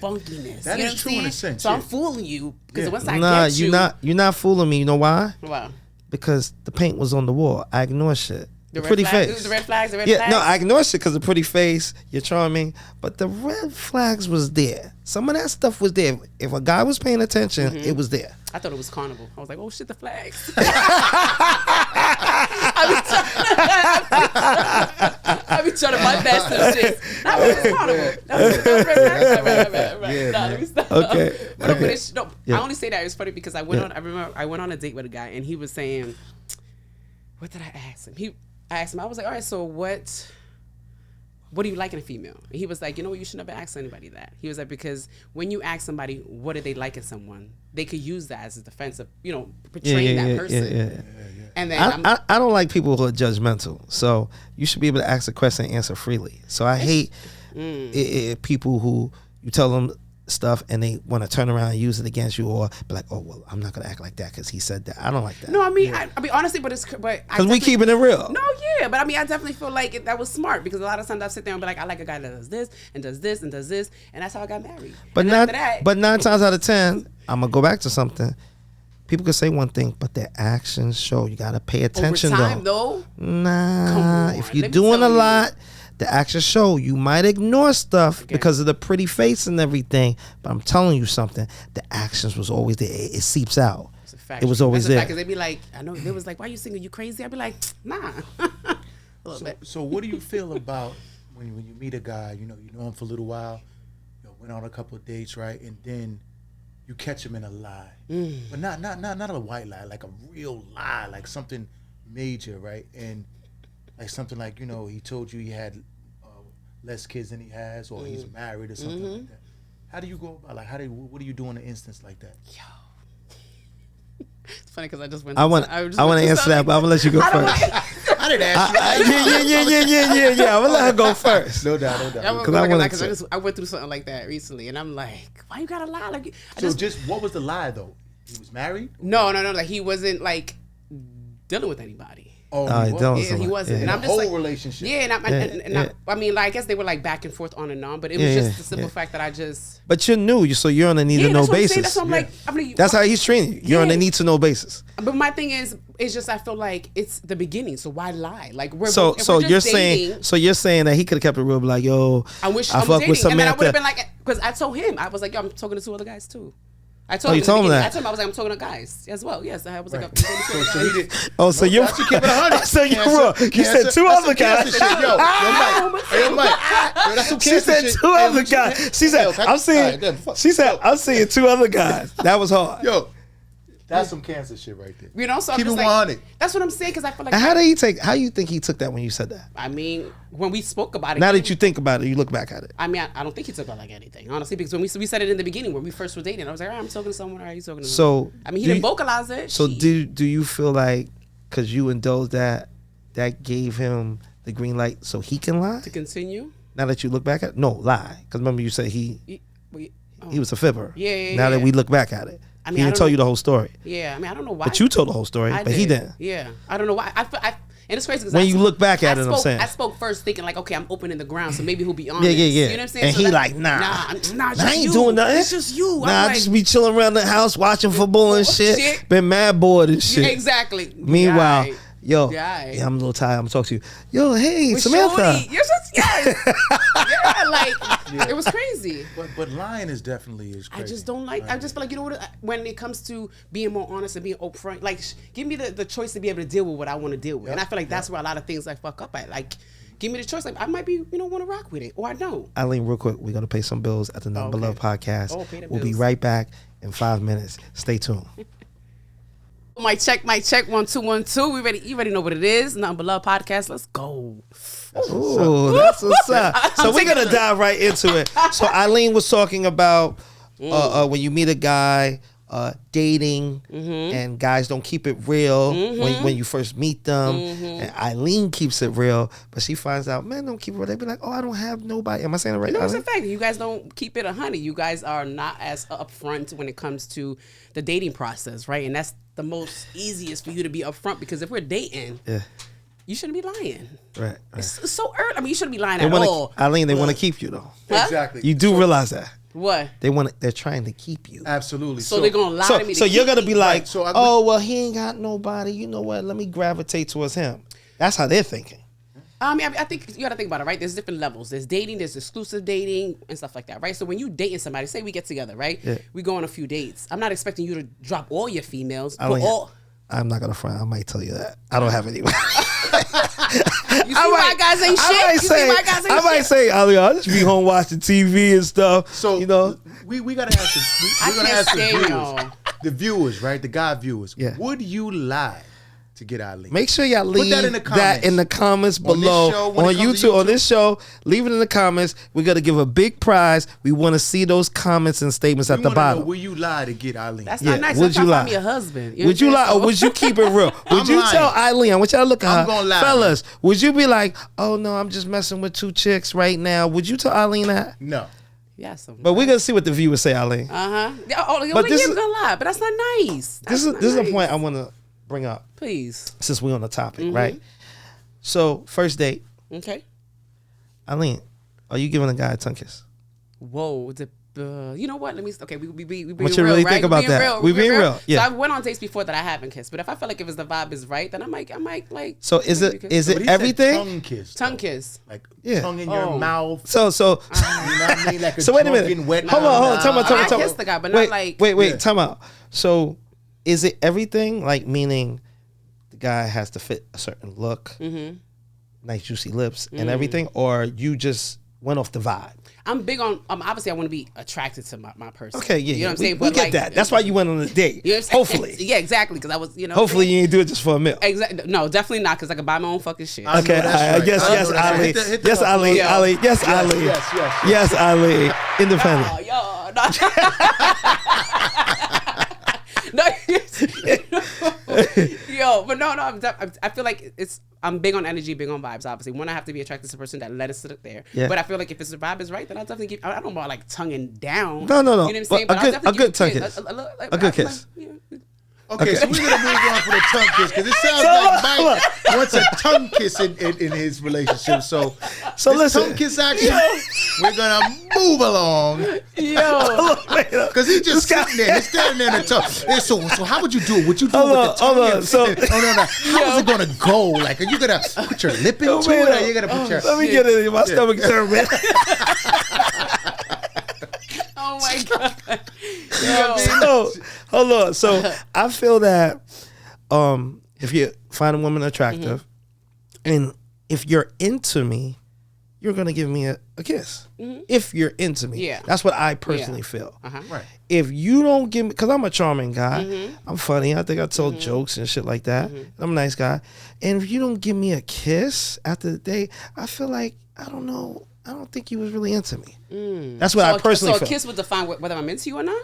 funkiness. That you know is true in a sense. So I'm fooling you because once I Nah, get you, you're not fooling me. You know why? wow. Because the paint was on the wall. I ignore shit. The red pretty flag- face. The red flags. Yeah, no, I ignore shit because the pretty face, you're charming, but the red flags was there. Some of that stuff was there. If a guy was paying attention, it was there. I thought it was carnival. I was like, oh shit, the flags. I be trying to my best and shit. That was carnival. That was red flags. Right. Yeah, Nah, man. let me stop. Okay. But Okay. I only say that it was funny because I remember I went on a date with a guy and he was saying, what did I ask him? I asked him, I was like, all right, so what do you like in a female? And he was like, you know what, you should never ask anybody that. He was like, because when you ask somebody, what do they like in someone? They could use that as a defense of, portraying that person. Yeah. And then I don't like people who are judgmental. So you should be able to ask a question and answer freely. So I hate people who you tell them stuff and they want to turn around and use it against you, or be like, oh well, I'm not gonna act like that because he said that. I don't like that. No, I mean, I mean honestly, because we keeping it real. No, yeah, but I mean, I definitely feel like that was smart because a lot of times I sit there and be like, I like a guy that does this and does this and does this, and that's how I got married. But and after that, but 9 times out of 10, I'm gonna go back to something. People could say one thing, but their actions show. You gotta pay attention over time, though. Nah, Come on, if you're let me doing tell a you. lot, the actions show. You might ignore stuff because of the pretty face and everything, but I'm telling you something. The actions was always there. It seeps out. It's a fact. It was always there. Because they be like, I know they was like, why you singing? You crazy? I'd be like, nah. A little bit. So what do you feel about when you meet a guy, you know him for a little while, went on a couple of dates, right? And then you catch him in a lie. But not a white lie, like a real lie, like something major, right? And like something like, he told you he had less kids than he has, or he's married or something like that. How do you go about, like, what do you do in an instance like that? It's funny because I just went. I want to answer that, but I'm gonna let you go first. I didn't ask you. Yeah. I'm gonna let her go first. No doubt. Because I went through something like that recently, and I'm like, why you gotta lie? Like, just what was the lie though? He was married? No. Like he wasn't like dealing with anybody. Oh, He wasn't. Yeah. And I'm The just whole like, relationship. yeah, and I mean, like, I guess they were like back and forth on and on, but it was just the simple fact that I just. But you're new, so you're on a need to know basis. That's what I'm like. I mean, that's how he's training you. You're on a need to know basis. But my thing is, it's just I feel like it's the beginning, so why lie? Like so you're saying that he could have kept it real, be like, yo, I wish I I'm fuck dating, with Samantha. and then I would have been like, because I told him, I was like, yo, I'm talking to 2 other guys too. I told you him, told him that? I told him I was like, I'm talking to guys as well. Yes, I was like, Right. So he did. So you're keep it 100. So you're wrong. You said 2 other guys. Yo, Mike. Yo, that's some She cancer said shit. 2 other guys. She said, I'm seeing 2 other guys. That was hard. Yo, that's some cancer shit right there. So I'm Keep just it like, 100. that's what I'm saying, because I feel like. And how you think he took that when you said that? I mean, when we spoke about it. Now that you think about it, you look back at it. I mean, I don't think he took it like anything, honestly, because when we said it in the beginning, when we first were dating, I was like, all right, I'm talking to someone, all right, you talking to So I mean, he didn't vocalize it. So do you feel like, because you indulged that gave him the green light so he can lie? To continue? Now that you look back at it? No, lie. Because remember you said he was a fibber. Yeah. Now that we look back at it. I mean, he didn't tell you the whole story. Yeah, I mean, I don't know why. But you told the whole story, but he didn't. Yeah, I don't know why. And it's crazy because when you look back at it, I'm saying. I spoke first thinking like, okay, I'm opening the ground, so maybe he'll be on. Yeah. You know what I'm saying? And so he like, nah, I ain't doing nothing. It's just you. Nah, I just be chilling around the house watching football and shit. Been mad bored and shit. Yeah, exactly. Meanwhile, Yo, Yeah. yeah, I'm a little tired. I'm gonna talk to you. Yo, hey, With Samantha. Shorty. You're just yeah, like it was crazy. But lying is definitely crazy. I just don't like. I just feel like, you know what? When it comes to being more honest and being upfront, like give me the choice to be able to deal with what I want to deal with. And I feel like that's where a lot of things like fuck up at. Like, give me the choice. Like, I might be, want to rock with it, or I don't. Eileen, real quick, we're gonna pay some bills at the Nothing But Love podcast. Oh, pay the We'll be bills. right back in 5 minutes. Stay tuned. Mic check, 1 2 1 2. We ready? You already know what it is. Nothing But Love podcast. Let's go. Ooh, that's what's up. So we're gonna dive right into it. So Eileen was talking about when you meet a guy, dating, and guys don't keep it real when you first meet them. And Eileen keeps it real, but she finds out men don't keep it real. They be like, "Oh, I don't have nobody." Am I saying it right? No, it's a Eileen? fact. You guys don't keep it 100. You guys are not as upfront when it comes to the dating process, right? And that's the most easiest for you to be upfront, because if we're dating, you shouldn't be lying. Right. It's so early. I mean, you shouldn't be lying They at all. Eileen, they want to keep you though. Huh? Exactly. You do realize that What? they're trying to keep you. Absolutely. So they're gonna lie to me. So you're gonna be like, Right, so oh well, he ain't got nobody. You know what? Let me gravitate towards him. That's how they're thinking. I mean, I think you got to think about it, right? There's different levels. There's dating, there's exclusive dating, and stuff like that, right? So when you dating somebody, say we get together, right? Yeah. We go on a few dates. I'm not expecting you to drop all your females, I but don't- all. I'm not gonna front. I might tell you that I don't have anyone. You see why guys ain't shit? You see why guys ain't I might shit? say, Ali, I'll just be home watching TV and stuff. So you know, we gotta ask I we're gonna can't ask the stand viewers, y'all. the viewers, right? The guy viewers. Yeah. Would you lie to get Eileen? make sure y'all leave that in the comments. On this below show, when on it comes to YouTube. On this show, leave it in the comments. We're gonna give a big prize. We want to see those comments and statements at We the wanna know, bottom. will you lie to get Eileen? That's Yeah, not nice. would I'm you trying to lie? find me a husband. know Would you what I'm lie, saying? or would you keep it real? Would I'm you lying. tell Eileen? I want y'all to look at I'm her, gonna lie. fellas. Would you be like, "Oh no, I'm just messing with 2 chicks right now"? Would you tell Eileen that? No. Yes. But we're gonna see what the viewers say, Eileen. Oh, But this yeah, is- gonna lie, but that's not nice. This is a point I want to bring up Please. since we're on the topic, right? So first date, Okay. Eileen, are you giving a guy a tongue kiss? Whoa. You know what? Let me. Okay, we being want you to real, really right? think about that. We being real, yeah. So I went on dates before that I haven't kissed, but if I feel like if the vibe is right, then I might like. So is maybe it kiss. is But it he said everything? tongue kiss. Tongue though. kiss? Like Yeah. tongue in your Oh. mouth. So You know what I mean? Like a so wait a drunken minute. wet Hold on. nah. Time I out. kissed the guy, but not wait, like- wait. Yeah. Time out. So is it everything? Like meaning the guy has to fit a certain look, nice juicy lips, and everything, or you just went off the vibe? I'm big on. Obviously, I want to be attracted to my person. Okay, yeah, You know what I'm saying? we But get like, that. That's why you went on a date. You know what I'm saying? Hopefully, Yeah, exactly. Because I was, hopefully you ain't do it just for a meal. Exactly. No, definitely not. Because I can buy my own fucking shit. I know Okay, that's right. yes, I know yes, that's right. Ali. Hit the Yes, up. Ali. Yeah. Ali. Yes, Ali. yes. Yes, Ali. Independent. Oh, yo, no. Yo, but no. I feel like I'm big on energy, big on vibes. Obviously, one, I have to be attracted to the person that let us sit there. Yeah. But I feel like if the vibe is right, then I'll definitely give. I don't know about like tonguing down. No. You know what I'm saying? But I'll definitely a give good tongue you kiss. a good kiss. Okay, so we're gonna move on for the tongue kiss because it sounds like Mike wants a tongue kiss in his relationship. So this listen. tongue kiss action, we're gonna move along Yo. because he's just sitting there, he's standing there in the tongue. Hey, so how would you do it? Would you do Hold it on, with the tongue? hold on. So- no. How is it gonna go? Like, are you gonna put your lip into it, or are you gonna put your? Let me get it in my stomach, turn, man. Oh my god. Yo. So, hold on. So I feel that if you find a woman attractive, and if you're into me, you're gonna give me a kiss. If you're into me, Yeah. that's what I personally feel. Right. If you don't give me, because I'm a charming guy, I'm funny. I think I tell jokes and shit like that. I'm a nice guy, and if you don't give me a kiss after the date, I feel like I don't know. I don't think you was really into me. That's what I personally So feel. a kiss would define whether I'm into you or not?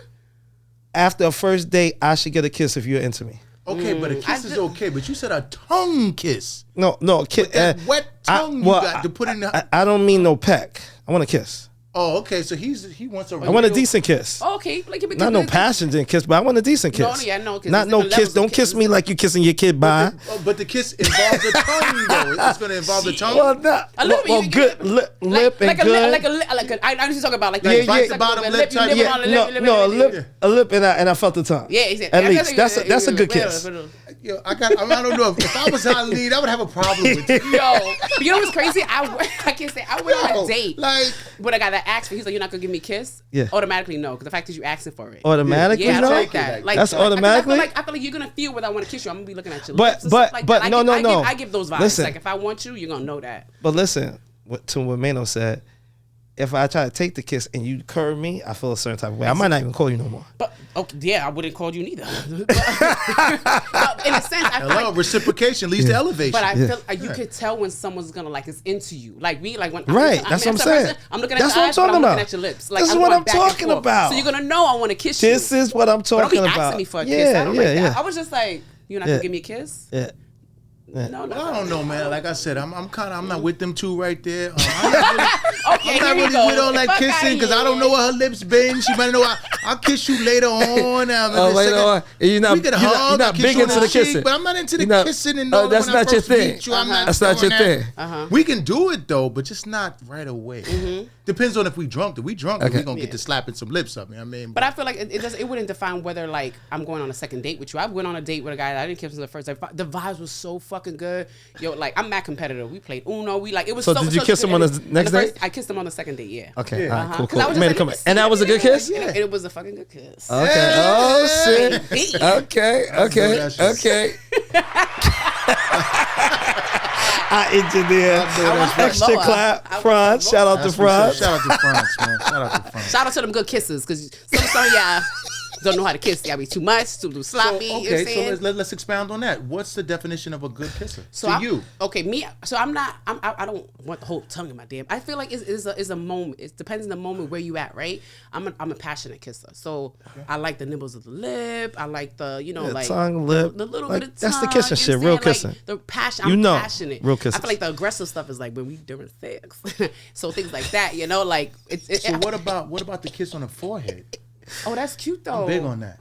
After a first date, I should get a kiss if you're into me. Okay, but a kiss is okay. But you said a tongue kiss. No, kiss. That wet tongue you got to put in the. I don't mean no peck. I want a kiss. Oh, okay. So he wants a. I want a decent kiss. Oh, okay. Like, Not no passion kiss, but I want a decent kiss. No, yeah, no, 'cause Not there's no different kiss. levels of Don't kiss kisses. me like you kissing your kid bye. But the kiss involves the tongue, though. It's going to involve the tongue. Well, not. A little bit, Well, you good get- lip and good. I used to talk about like Like that. bite the bottom lip type. Yeah. No, a lip, and I felt the tongue. Yeah, exactly. At least that's a good kiss. I don't know if I was Eileen, I would have a problem with it. Yo, but you know what's crazy? I can't say I went on a date. Like, but I got that asked for. He's like, "You're not gonna give me a kiss." Yeah. Automatically, no, because the fact that you asking for it. Automatically, Yeah, I no? like that. Like, That's so, automatically? I feel like you're gonna feel whether I want to kiss you. I'm gonna be looking at your But- lips. and but- stuff like but that. no. I give those vibes. Listen. Like if I want you, you're gonna know that. But listen, to what Mano said, if I try to take the kiss and you curve me, I feel a certain type of way. I might not even call you no more. But okay, yeah, I wouldn't call you neither. But in a sense, I feel hello, like, reciprocation leads to elevation. but I feel you could tell when someone's gonna like is into you. Like me, like when Right, that's what I'm saying. I'm looking at That's your what I'm eyes, but talking I'm looking about. at your lips. Like This is I'm what going I'm back and talking forth. about. So you're gonna know I want to kiss you. This is what I'm But don't talking be about. asking me for a kiss. I don't like that. I was just like, you're not Yeah. gonna give me a kiss? Yeah. No. Well, I don't know, man. Like I said, I'm not with them two right there. I'm Okay, not here really you go. with all that Fuck kissing because outta I don't know here. where her lips been. She might know I'll kiss you later on. Later on. You're not, we can you're hug, not, you're not kiss big you on into the cheek, kissing. but I'm not into the You're not- kissing and all that's when I not your first thing. meet you, I'm not That's not doing your that. thing. We can do it though, but just not right away. Depends on if we drunk. If we drunk, Okay. we gonna get to slapping some lips up. You know what I mean, But I feel like it wouldn't define whether like I'm going on a second date with you. I went on a date with a guy that I didn't kiss him the first. Like, the vibes was so fucking good. Yo, like I'm mad competitive. We played Uno. We like it was. So did you kiss him on the next date? I kissed him on the second date. Yeah. Okay. Yeah. All right. Cool. 'Cause I Cool. was just Made like, it come. let me see And that was a good kiss? It was a fucking good kiss. Okay. Oh shit. Beat. Okay. Okay. that shit. Okay. I engineer. that's right. Extra Lower. clap. I was France. Shout out to That's what's up. France. Shout out to France, man. Shout out to France. Shout out to them good kisses because some of y'all don't know how to kiss. Y'all be too much, too sloppy. You know what I'm Okay, saying? so let's expound on that. What's the definition of a good kisser to I'm- you? Okay, me. So I'm not. I don't want the whole tongue in my damn. I feel like it's a moment. It depends on the moment where you at, right? I'm a passionate kisser, so I like the nibbles of the lip. I like the like tongue, lip. the little Like, bit of that's the tongue, kissing you shit, know real what I'm saying? kissing. Like, the passion. You I'm know, passionate. real I kisses. feel like the aggressive stuff is like when we during sex. So things like that, like it's. So what about the kiss on the forehead? Oh, that's cute though. big on that.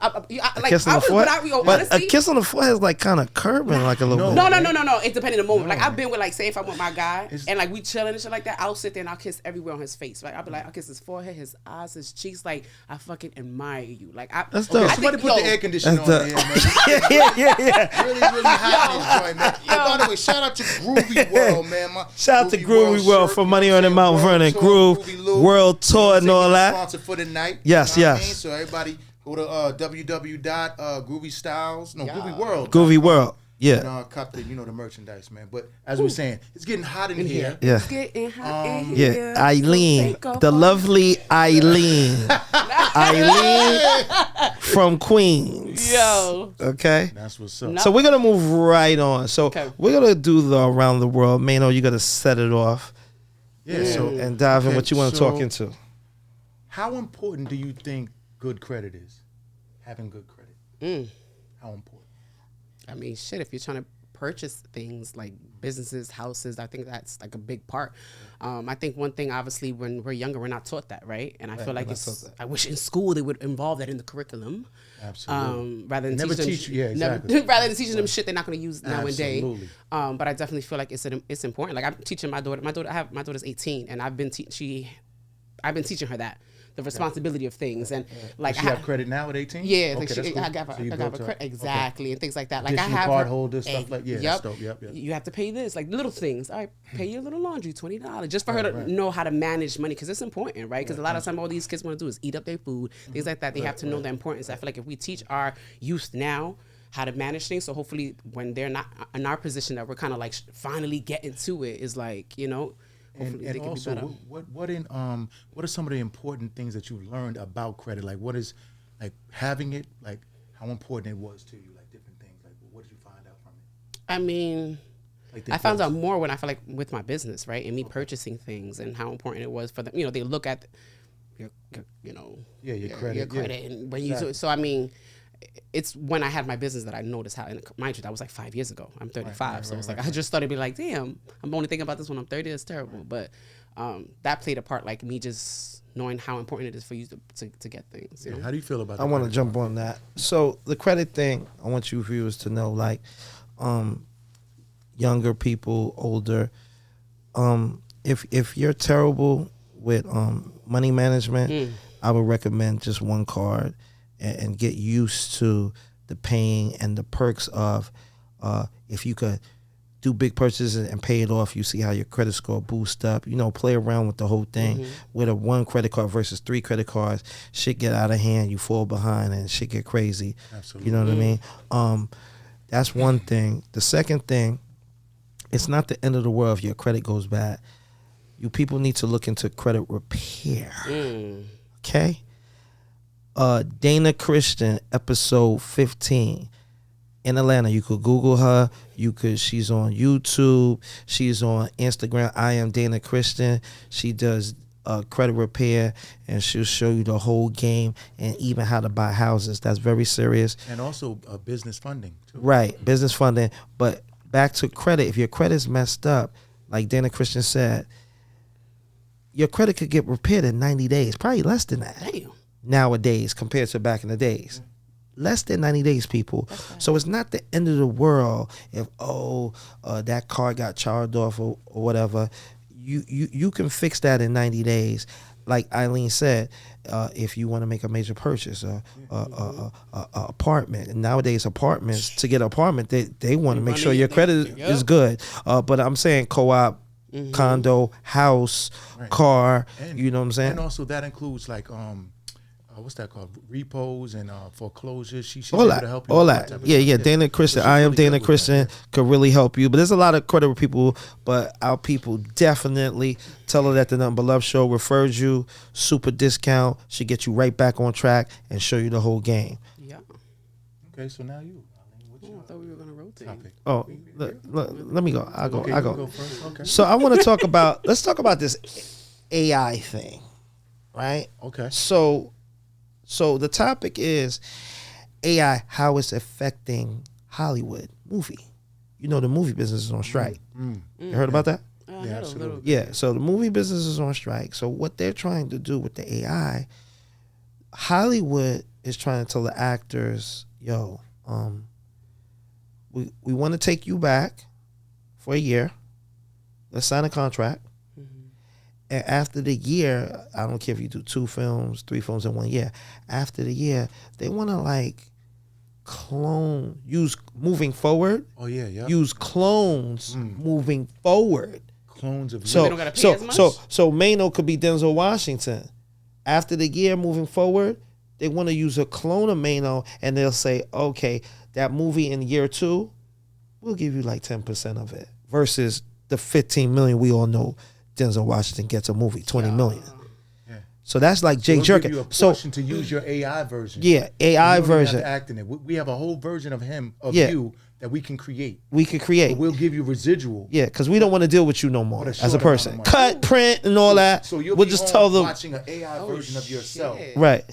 Kiss on the forehead. But honestly, a kiss on the forehead is like kind of curving, like a little bit. No. It depends on the moment. Like I've been with like, say if I'm with my guy and like we chilling and shit like that, I'll sit there and I'll kiss everywhere on his face. Like I'll be like, I'll kiss his forehead, his eyes, his cheeks. Like I fucking admire you. Like That's dope. I Somebody think- put the air conditioner on That's there, man. yeah. Really hot in this joint, man. And by the way, shout out to Groovy World, man. Shout out to Groovy World shirt, for you know Money what on the I'm Mount saying? Vernon, Tour, Groove, Groovy Lou, World Tour and all that. Sponsor for the night. Yes, you know what I yes. mean? So everybody go to Groovy World. Groovy World. And Yeah. cop the the merchandise, man. But as we're saying, it's getting hot in here. Yeah. It's getting hot in Yeah. here. Eileen. So take The off lovely Eileen. Eileen from Queens. Yo. Okay. That's what's up. No. So we're gonna move right on. So Okay. we're gonna do the around the world. Mano, you gotta set it off Yeah. So and dive in okay, what you want to so talk into. how important do you think good credit is? Having good credit. How important? I mean, shit, if you're trying to purchase things like businesses, houses, I think that's like a big part. I think one thing, obviously, when we're younger, we're not taught that, right? And I feel like we're not taught that. I wish in school they would involve that in the curriculum. Absolutely. Rather than Never teaching teach you- yeah, exactly. rather than teaching them shit they're not going to use nowadays. Absolutely. But I definitely feel like it's important. Like I'm teaching my daughter. My daughter's 18, and I've been teaching her that. The responsibility of things and like Does she have credit now at 18? yeah, Okay, like that's I cool. got So you her built her- credit exactly and things like that. Like I Additional have card her- holder, stuff like- yeah, that's dope. Yep. You have to pay this, like little things. All right, pay your little laundry, $20, just for her to know how to manage money because it's important, right? Because a lot of time all these kids want to do is eat up their food, things like that. They have to know the importance. I feel like if we teach our youth now how to manage things, so hopefully when they're not in our position that we're kind of like finally getting to it, is like hopefully And they can also, be better. what are some of the important things that you learned about credit? Like, what is like having it? Like, how important it was to you? Like different things. Like, what did you find out from it? I mean, Like the I found out importance. more when I feel like with my business, right, and me purchasing things and how important it was for them. They look at your your credit, your credit, and when you do it. So I mean, it's when I had my business that I noticed how. And mind you, that was like 5 years ago. I'm 35, so it's like I just started to be like, damn, I'm only thinking about this when I'm 30. It's terrible, but that played a part, like me just knowing how important it is for you to get things. You know? How do you feel about? I want to jump on that. So the credit thing, I want you viewers to know, like, younger people, older, if you're terrible with money management, I would recommend just one card and get used to the pain and the perks of if you could do big purchases and pay it off, you see how your credit score boost up. You know, play around with the whole thing. With a 1 credit card versus 3 credit cards, shit get out of hand, you fall behind, and shit get crazy. Absolutely. You know what I mean? That's one thing. The second thing, it's not the end of the world if your credit goes bad. You people need to look into credit repair. Okay? Dana Christian, episode 15. In Atlanta, you could Google her. She's on YouTube. She's on Instagram. I am Dana Christian. She does credit repair, and she'll show you the whole game and even how to buy houses. That's very serious. And also business funding too. Right, business funding. But back to credit. If your credit's messed up, like Dana Christian said, your credit could get repaired in 90 days, probably less than that. Damn. Nowadays compared to back in the days. Less than 90 days, people. So it's not the end of the world if that car got charged off or whatever. You can fix that in 90 days. Like Eileen said, if you want to make a major purchase, apartment. And nowadays apartments, to get an apartment, they want to make sure your credit is good. But I'm saying co-op, condo, house, car, And, you know what I'm saying? And also that includes like what's that called? Repos and foreclosures. She's all able that, to help you. all with that. type of Yeah, stuff. Dana Christian. So she's I am really Dana good with Christian. that. Could really help you. But there's a lot of credible people. But our people definitely tell her that the Nothing But Love show refers you, super discount. She get you right back on track and show you the whole game. Yeah. Okay, so now you. What's I your thought we were gonna rotate. topic? Oh, let me go. I go. Okay, I you go. go first. Okay. So I want to talk about. Let's talk about this AI thing, right? Okay. So the topic is AI, how it's affecting Hollywood movie. You know, the movie business is on strike. You heard about that? I Yeah, heard a absolutely. little. Yeah, so the movie business is on strike. So what they're trying to do with the AI, Hollywood is trying to tell the actors, yo, we want to take you back for a year. Let's sign a contract. And after the year, I don't care if you do 2 films, 3 films in 1 year. After the year, they want to like use moving forward. Oh yeah, yeah. Use clones moving forward. Clones of So They don't gotta pay as much? so Mainovent could be Denzel Washington. After the year moving forward, they want to use a clone of Mainovent, and they'll say, okay, that movie in year 2, we'll give you like 10% of it versus the 15 million we all know Denzel Washington gets a movie, 20 million. Yeah. So that's like Jay We'll Jerkin. give you a So portion to use your AI version. yeah, You AI don't even have version to act in it. We have a whole version of him, of Yeah. you, that we can create. we could create. We'll give you residual. Yeah, because we don't want to deal with you no more What a as a short person. amount of money. Cut, print, and all that. So you'll we'll be just home tell them watching an AI version of yourself shit. right,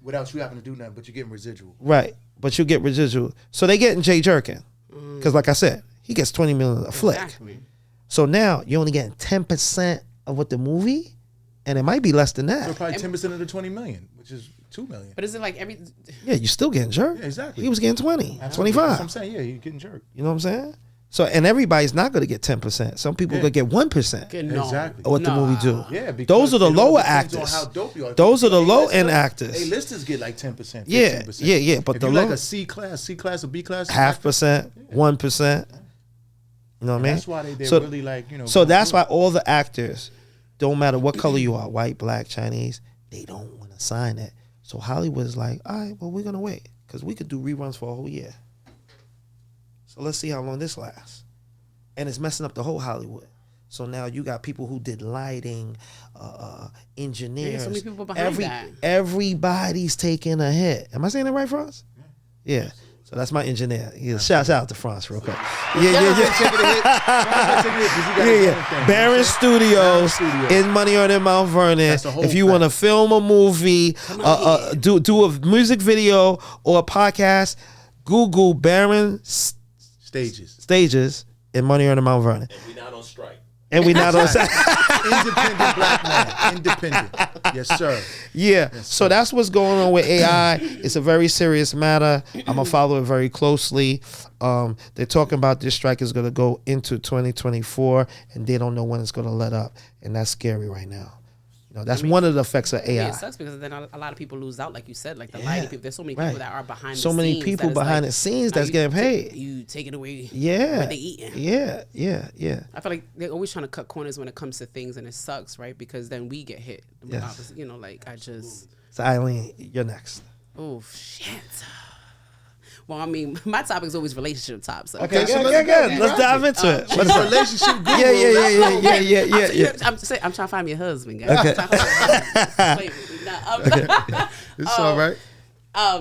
without you having to do nothing, but you're getting residual. right. But you get residual. So they getting Jay Jerkin because, like I said, he gets 20 million a flick. Exactly. So now you're only getting 10% of what the movie, and it might be less than So that. probably 10% of the 20 million, which is 2 million. But is it like every? Yeah, you're still getting jerked. Yeah, exactly. He was getting 20, That's 25. what I'm saying. Yeah, you're getting jerked. You know what I'm saying? So, and everybody's not going to get 10%. Some people Yeah. going to get 1% No. Exactly. of what the movie do. Yeah, because Those are the it all lower depends on actors. how dope you are. If Those you are the a low-end lister, actors. A-listers get like 10%, 15%. Yeah. But if the you like low a C class or B class, half percent, 1%. You know what I mean? That's why they're So- really like, So that's why all the actors, don't matter what color you are, white, black, Chinese, they don't want to sign it. So Hollywood is like, all right, well, we're going to wait because we could do reruns for a whole year. So let's see how long this lasts. And it's messing up the whole Hollywood. So now you got people who did lighting, engineers. There's so many people behind that. Everybody's taking a hit. Am I saying it right, France? Yeah. So that's my engineer. Yeah, shouts out to France real quick. Yeah. Barron Studios in Moneymike in Mount Vernon. That's the whole If you want to film a movie, do a music video or a podcast, Google Barron Stages in Moneymike in Mount Vernon. We not on strike. And we not on Independent black man. Independent. Yes, sir. Yeah. So that's what's going on with AI. It's a very serious matter. I'm going to follow it very closely. They're talking about this strike is going to go into 2024, and they don't know when it's going to let up. And that's scary right now. That's one of the effects of AI. Yeah, it sucks because then a lot of people lose out, like you said, like the lighting people. There's so many people that are behind so the many scenes. people behind the scenes that's getting paid. You taking away Yeah. what they eating. Yeah. I feel like they're always trying to cut corners when it comes to things, and it sucks, right? Because then we get hit. Yes. You know, like I just. So Eileen, you're next. Oh shit. Well, I mean, my topic is always relationship top. So. Okay, good. Let's dive into it. She's a relationship guru. Yeah. I'm trying to find me a husband, guys. Okay. It's all right.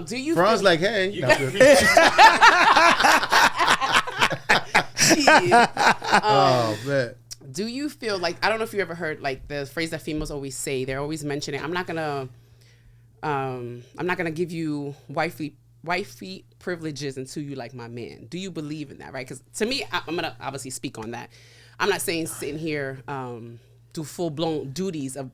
Do you? Fran's like, hey. Oh man. Do you feel like, I don't know if you ever heard like the phrase that females always say? They're always mentioning, I'm not gonna give you wifey privileges until you like my man. Do you believe in that? Right? Because to me, I'm gonna obviously speak on that. I'm not saying sitting here do full blown duties of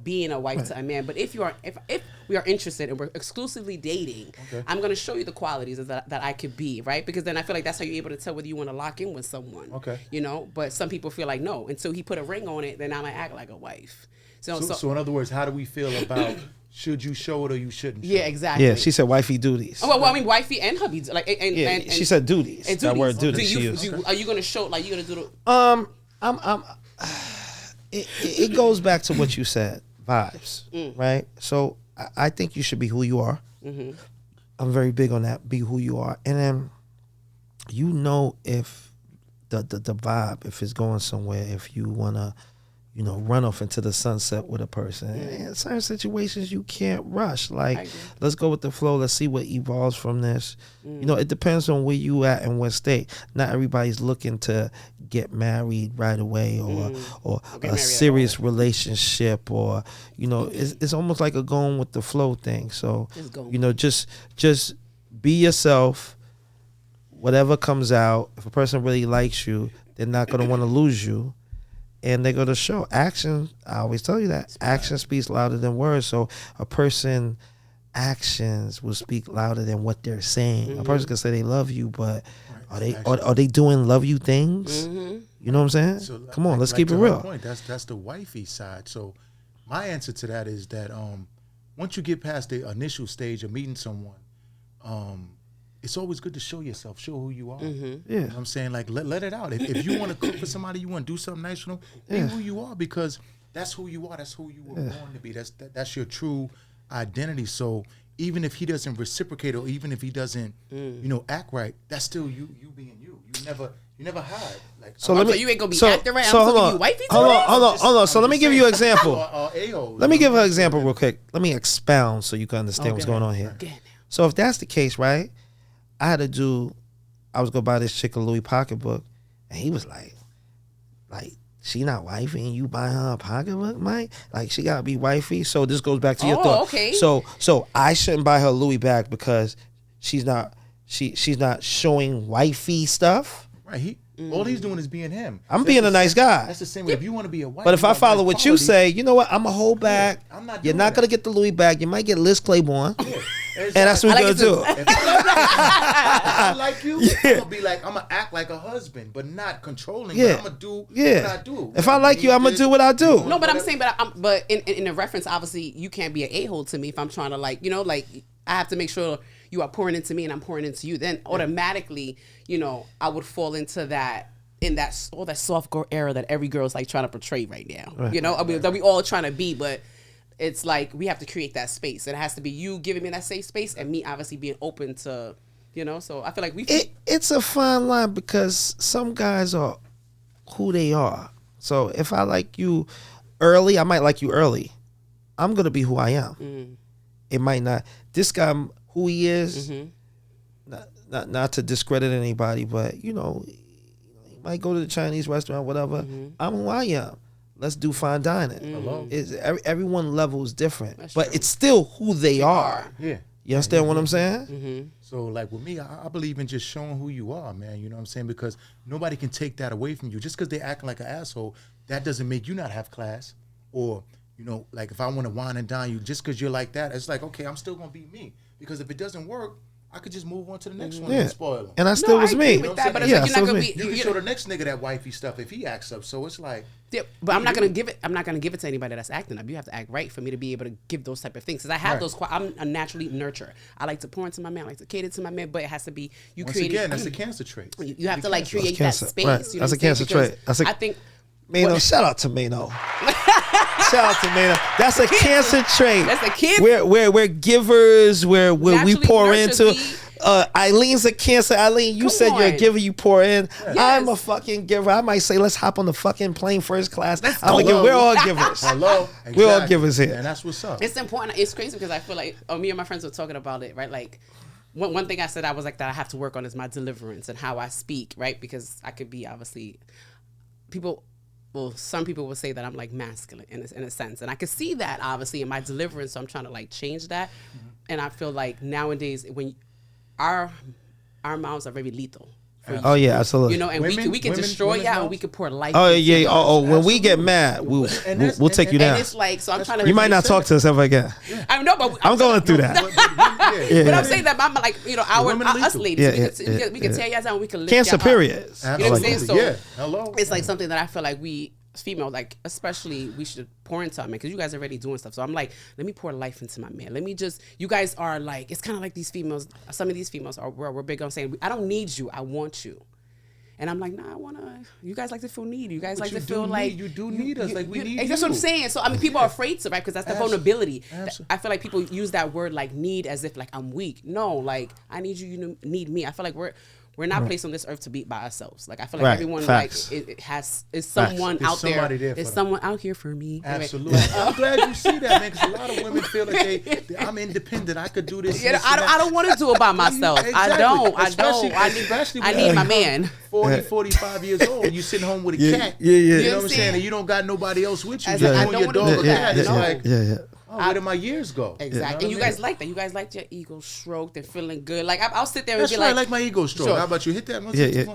being a wife to a man. But if we are interested and we're exclusively dating, I'm gonna show you the qualities of that I could be, right? Because then I feel like that's how you're able to tell whether you want to lock in with someone. Okay. But some people feel like no, until he put a ring on it, then I might act like a wife. So in other words, how do we feel about should you show it or you shouldn't? Yeah, exactly. Yeah, she said wifey duties. Oh, well, I mean, wifey and hubby, like, and she said duties. And That word duties. Are you gonna show? Like, you gonna do the? It goes back to what you said, vibes, right? So I think you should be who you are. Mm-hmm. I'm very big on that. Be who you are, and then if the vibe, if it's going somewhere, if you wanna, run off into the sunset with a person. In certain situations, you can't rush. Like, let's go with the flow. Let's see what evolves from this. It depends on where you at and what state. Not everybody's looking to get married right away or a serious relationship or, it's almost like a going with the flow thing. So, just be yourself. Whatever comes out, if a person really likes you, they're not going to want to lose you. And they're going to show action. I always tell you that action speaks louder than words. So a person actions will speak louder than what they're saying. A person can say they love you, but are they doing love you things? You know what I'm saying? So come on, let's keep it real. Point, that's the wifey side. So my answer to that is that once you get past the initial stage of meeting someone, it's always good to show yourself, show who you are. Yeah. You know what I'm saying? Like, let it out. If you want to cook for somebody, you want to do something nice, be who you are, because that's who you are. That's who you were born to be. That's your true identity. So even if he doesn't reciprocate or even if he doesn't, act right, that's still you being you. You never hide. Like, so you ain't gonna be acting right. So hold on. So let me give you an example. Let me give her an example real quick. Let me expound so you can understand what's going on here. So if that's the case, right? I was gonna buy this chick a Louis pocketbook, and he was like, she not wifey and you buy her a pocketbook, Mike? Like, she gotta be wifey. So this goes back to your thought. Okay. So I shouldn't buy her a Louis bag because she's not showing wifey stuff. Right. All he's doing is being him. I'm being a nice guy. That's the same way. If you want to be a wife, but if I follow what you say, you know what? I'm a hold back. You're not gonna get the Louis bag. You might get Liz Claiborne, and that's what we're gonna do. If I like you, I'm gonna be like, I'm gonna act like a husband, but not controlling. Yeah. I'm gonna do what I do. If I like you, I'm gonna do what I do. No, but I'm saying, but in the reference, obviously, you can't be an a-hole to me if I'm trying to I have to make sure you are pouring into me and I'm pouring into you. Then automatically, I would fall into that. In that soft girl era that every girl's like trying to portray right now, that we all trying to be, but it's like we have to create that space. It has to be you giving me that safe space and me obviously being open to, So I feel like it's a fine line because some guys are who they are. So if I like you early, I might like you early. I'm gonna be who I am. It might not. This guy, who he is, not to discredit anybody, but might go to the Chinese restaurant, whatever. I'm who I am. Let's do fine dining. Everyone level is different, but it's still who they are. Yeah. You understand what I'm saying? So like with me, I believe in just showing who you are, man. You know what I'm saying? Because nobody can take that away from you. Just because they acting like an asshole, that doesn't make you not have class. Or, like if I want to wine and dine you, just because you're like that, it's like, okay, I'm still going to be me. Because if it doesn't work, I could just move on to the next one Yeah. and spoil them. And I still was me. With that, but it's Yeah, like you're not so gonna was be. me. You can show the next nigga that wifey stuff if he acts up. So it's like, Yeah, but I'm not gonna give it. I'm not gonna give it to anybody that's acting up. You have to act right for me to be able to give those type of things. Because I have Right. those. I'm a naturally nurturer. I like to pour into my man. I like to cater to my man. But it has to be you once creating. again, that's a cancer trait. You have to like Cancer. create That's that cancer, space. right. You know That's what a I'm saying? cancer Because trait. That's a- I think. Mano, shout out to Mano. Shout out to Mano. That's a cancer trait. That's a cancer. We're givers. Where we Naturally pour nurtures into. me. Eileen's a cancer. Eileen, you Come said you're a on. giver. You pour in. Yes. I'm a fucking giver. I might say, let's hop on the fucking plane first class. I'm go. a giver. We're all givers. Hello. We're all Exactly. givers here. And that's what's up. It's important. It's crazy because I feel like me and my friends were talking about it, right? Like one thing I said I was like that I have to work on is my deliverance and how I speak, right? Because I could be obviously some people will say that I'm like masculine in a sense, and I could see that obviously in my deliverance. So I'm trying to like change that, and I feel like nowadays when our mouths are very lethal. For Oh yeah, absolutely. you know, and we can destroy women's y'all, and mouths? we can pour life. Oh into yeah. y'all. Oh, when we get mad, we'll that's- we'll take you and down. And it's like, so I'm trying to. You might not talk to us ever again. I know, but I'm going through that. But I'm saying that I'm like, you know, women are us lethal. ladies, Yeah, we can tear y'all down, we can lift Cancer y'all up. period. You know what I'm saying? So yeah. Hello. it's like something that I feel like we female, like especially we should pour into our man because you guys are already doing stuff. So I'm like, let me pour life into my man. Let me just, you guys are like, it's kind of like these females. Some of these females are we're big on saying, I don't need you, I want you. And I'm like, nah, I wanna. You guys like to feel needy. You guys like to feel like you do need us. Like we need. That's what I'm saying. So I mean, people are afraid to, right? Because that's the vulnerability. Absolutely. I feel like people use that word like need as if like I'm weak. No, like I need you. You need me. I feel like we're not placed on this earth to be by ourselves. Like I feel like Right. everyone Facts. like it has is someone There's out there. somebody there for There's them. someone out here for me. Absolutely. I'm glad you see that, man. Because a lot of women feel like I'm independent. I could do this. Yeah, this, and I don't want to do it by myself. Exactly. I don't. Especially I when need you my become man. 40, 45 years old. You sitting home with a cat. Yeah. You know what what I'm I'm saying? saying? And you don't got nobody else with you. I Just don't you and your wanna dog do or that. cat. It's No. like, Yeah. oh, where did my years go? Exactly. You know And you what I guys mean? like that. You guys like your ego stroked and feeling good. Like I'll sit there and That's be right. I like, like my ego stroke. Sure. How about you hit that? Yeah. That's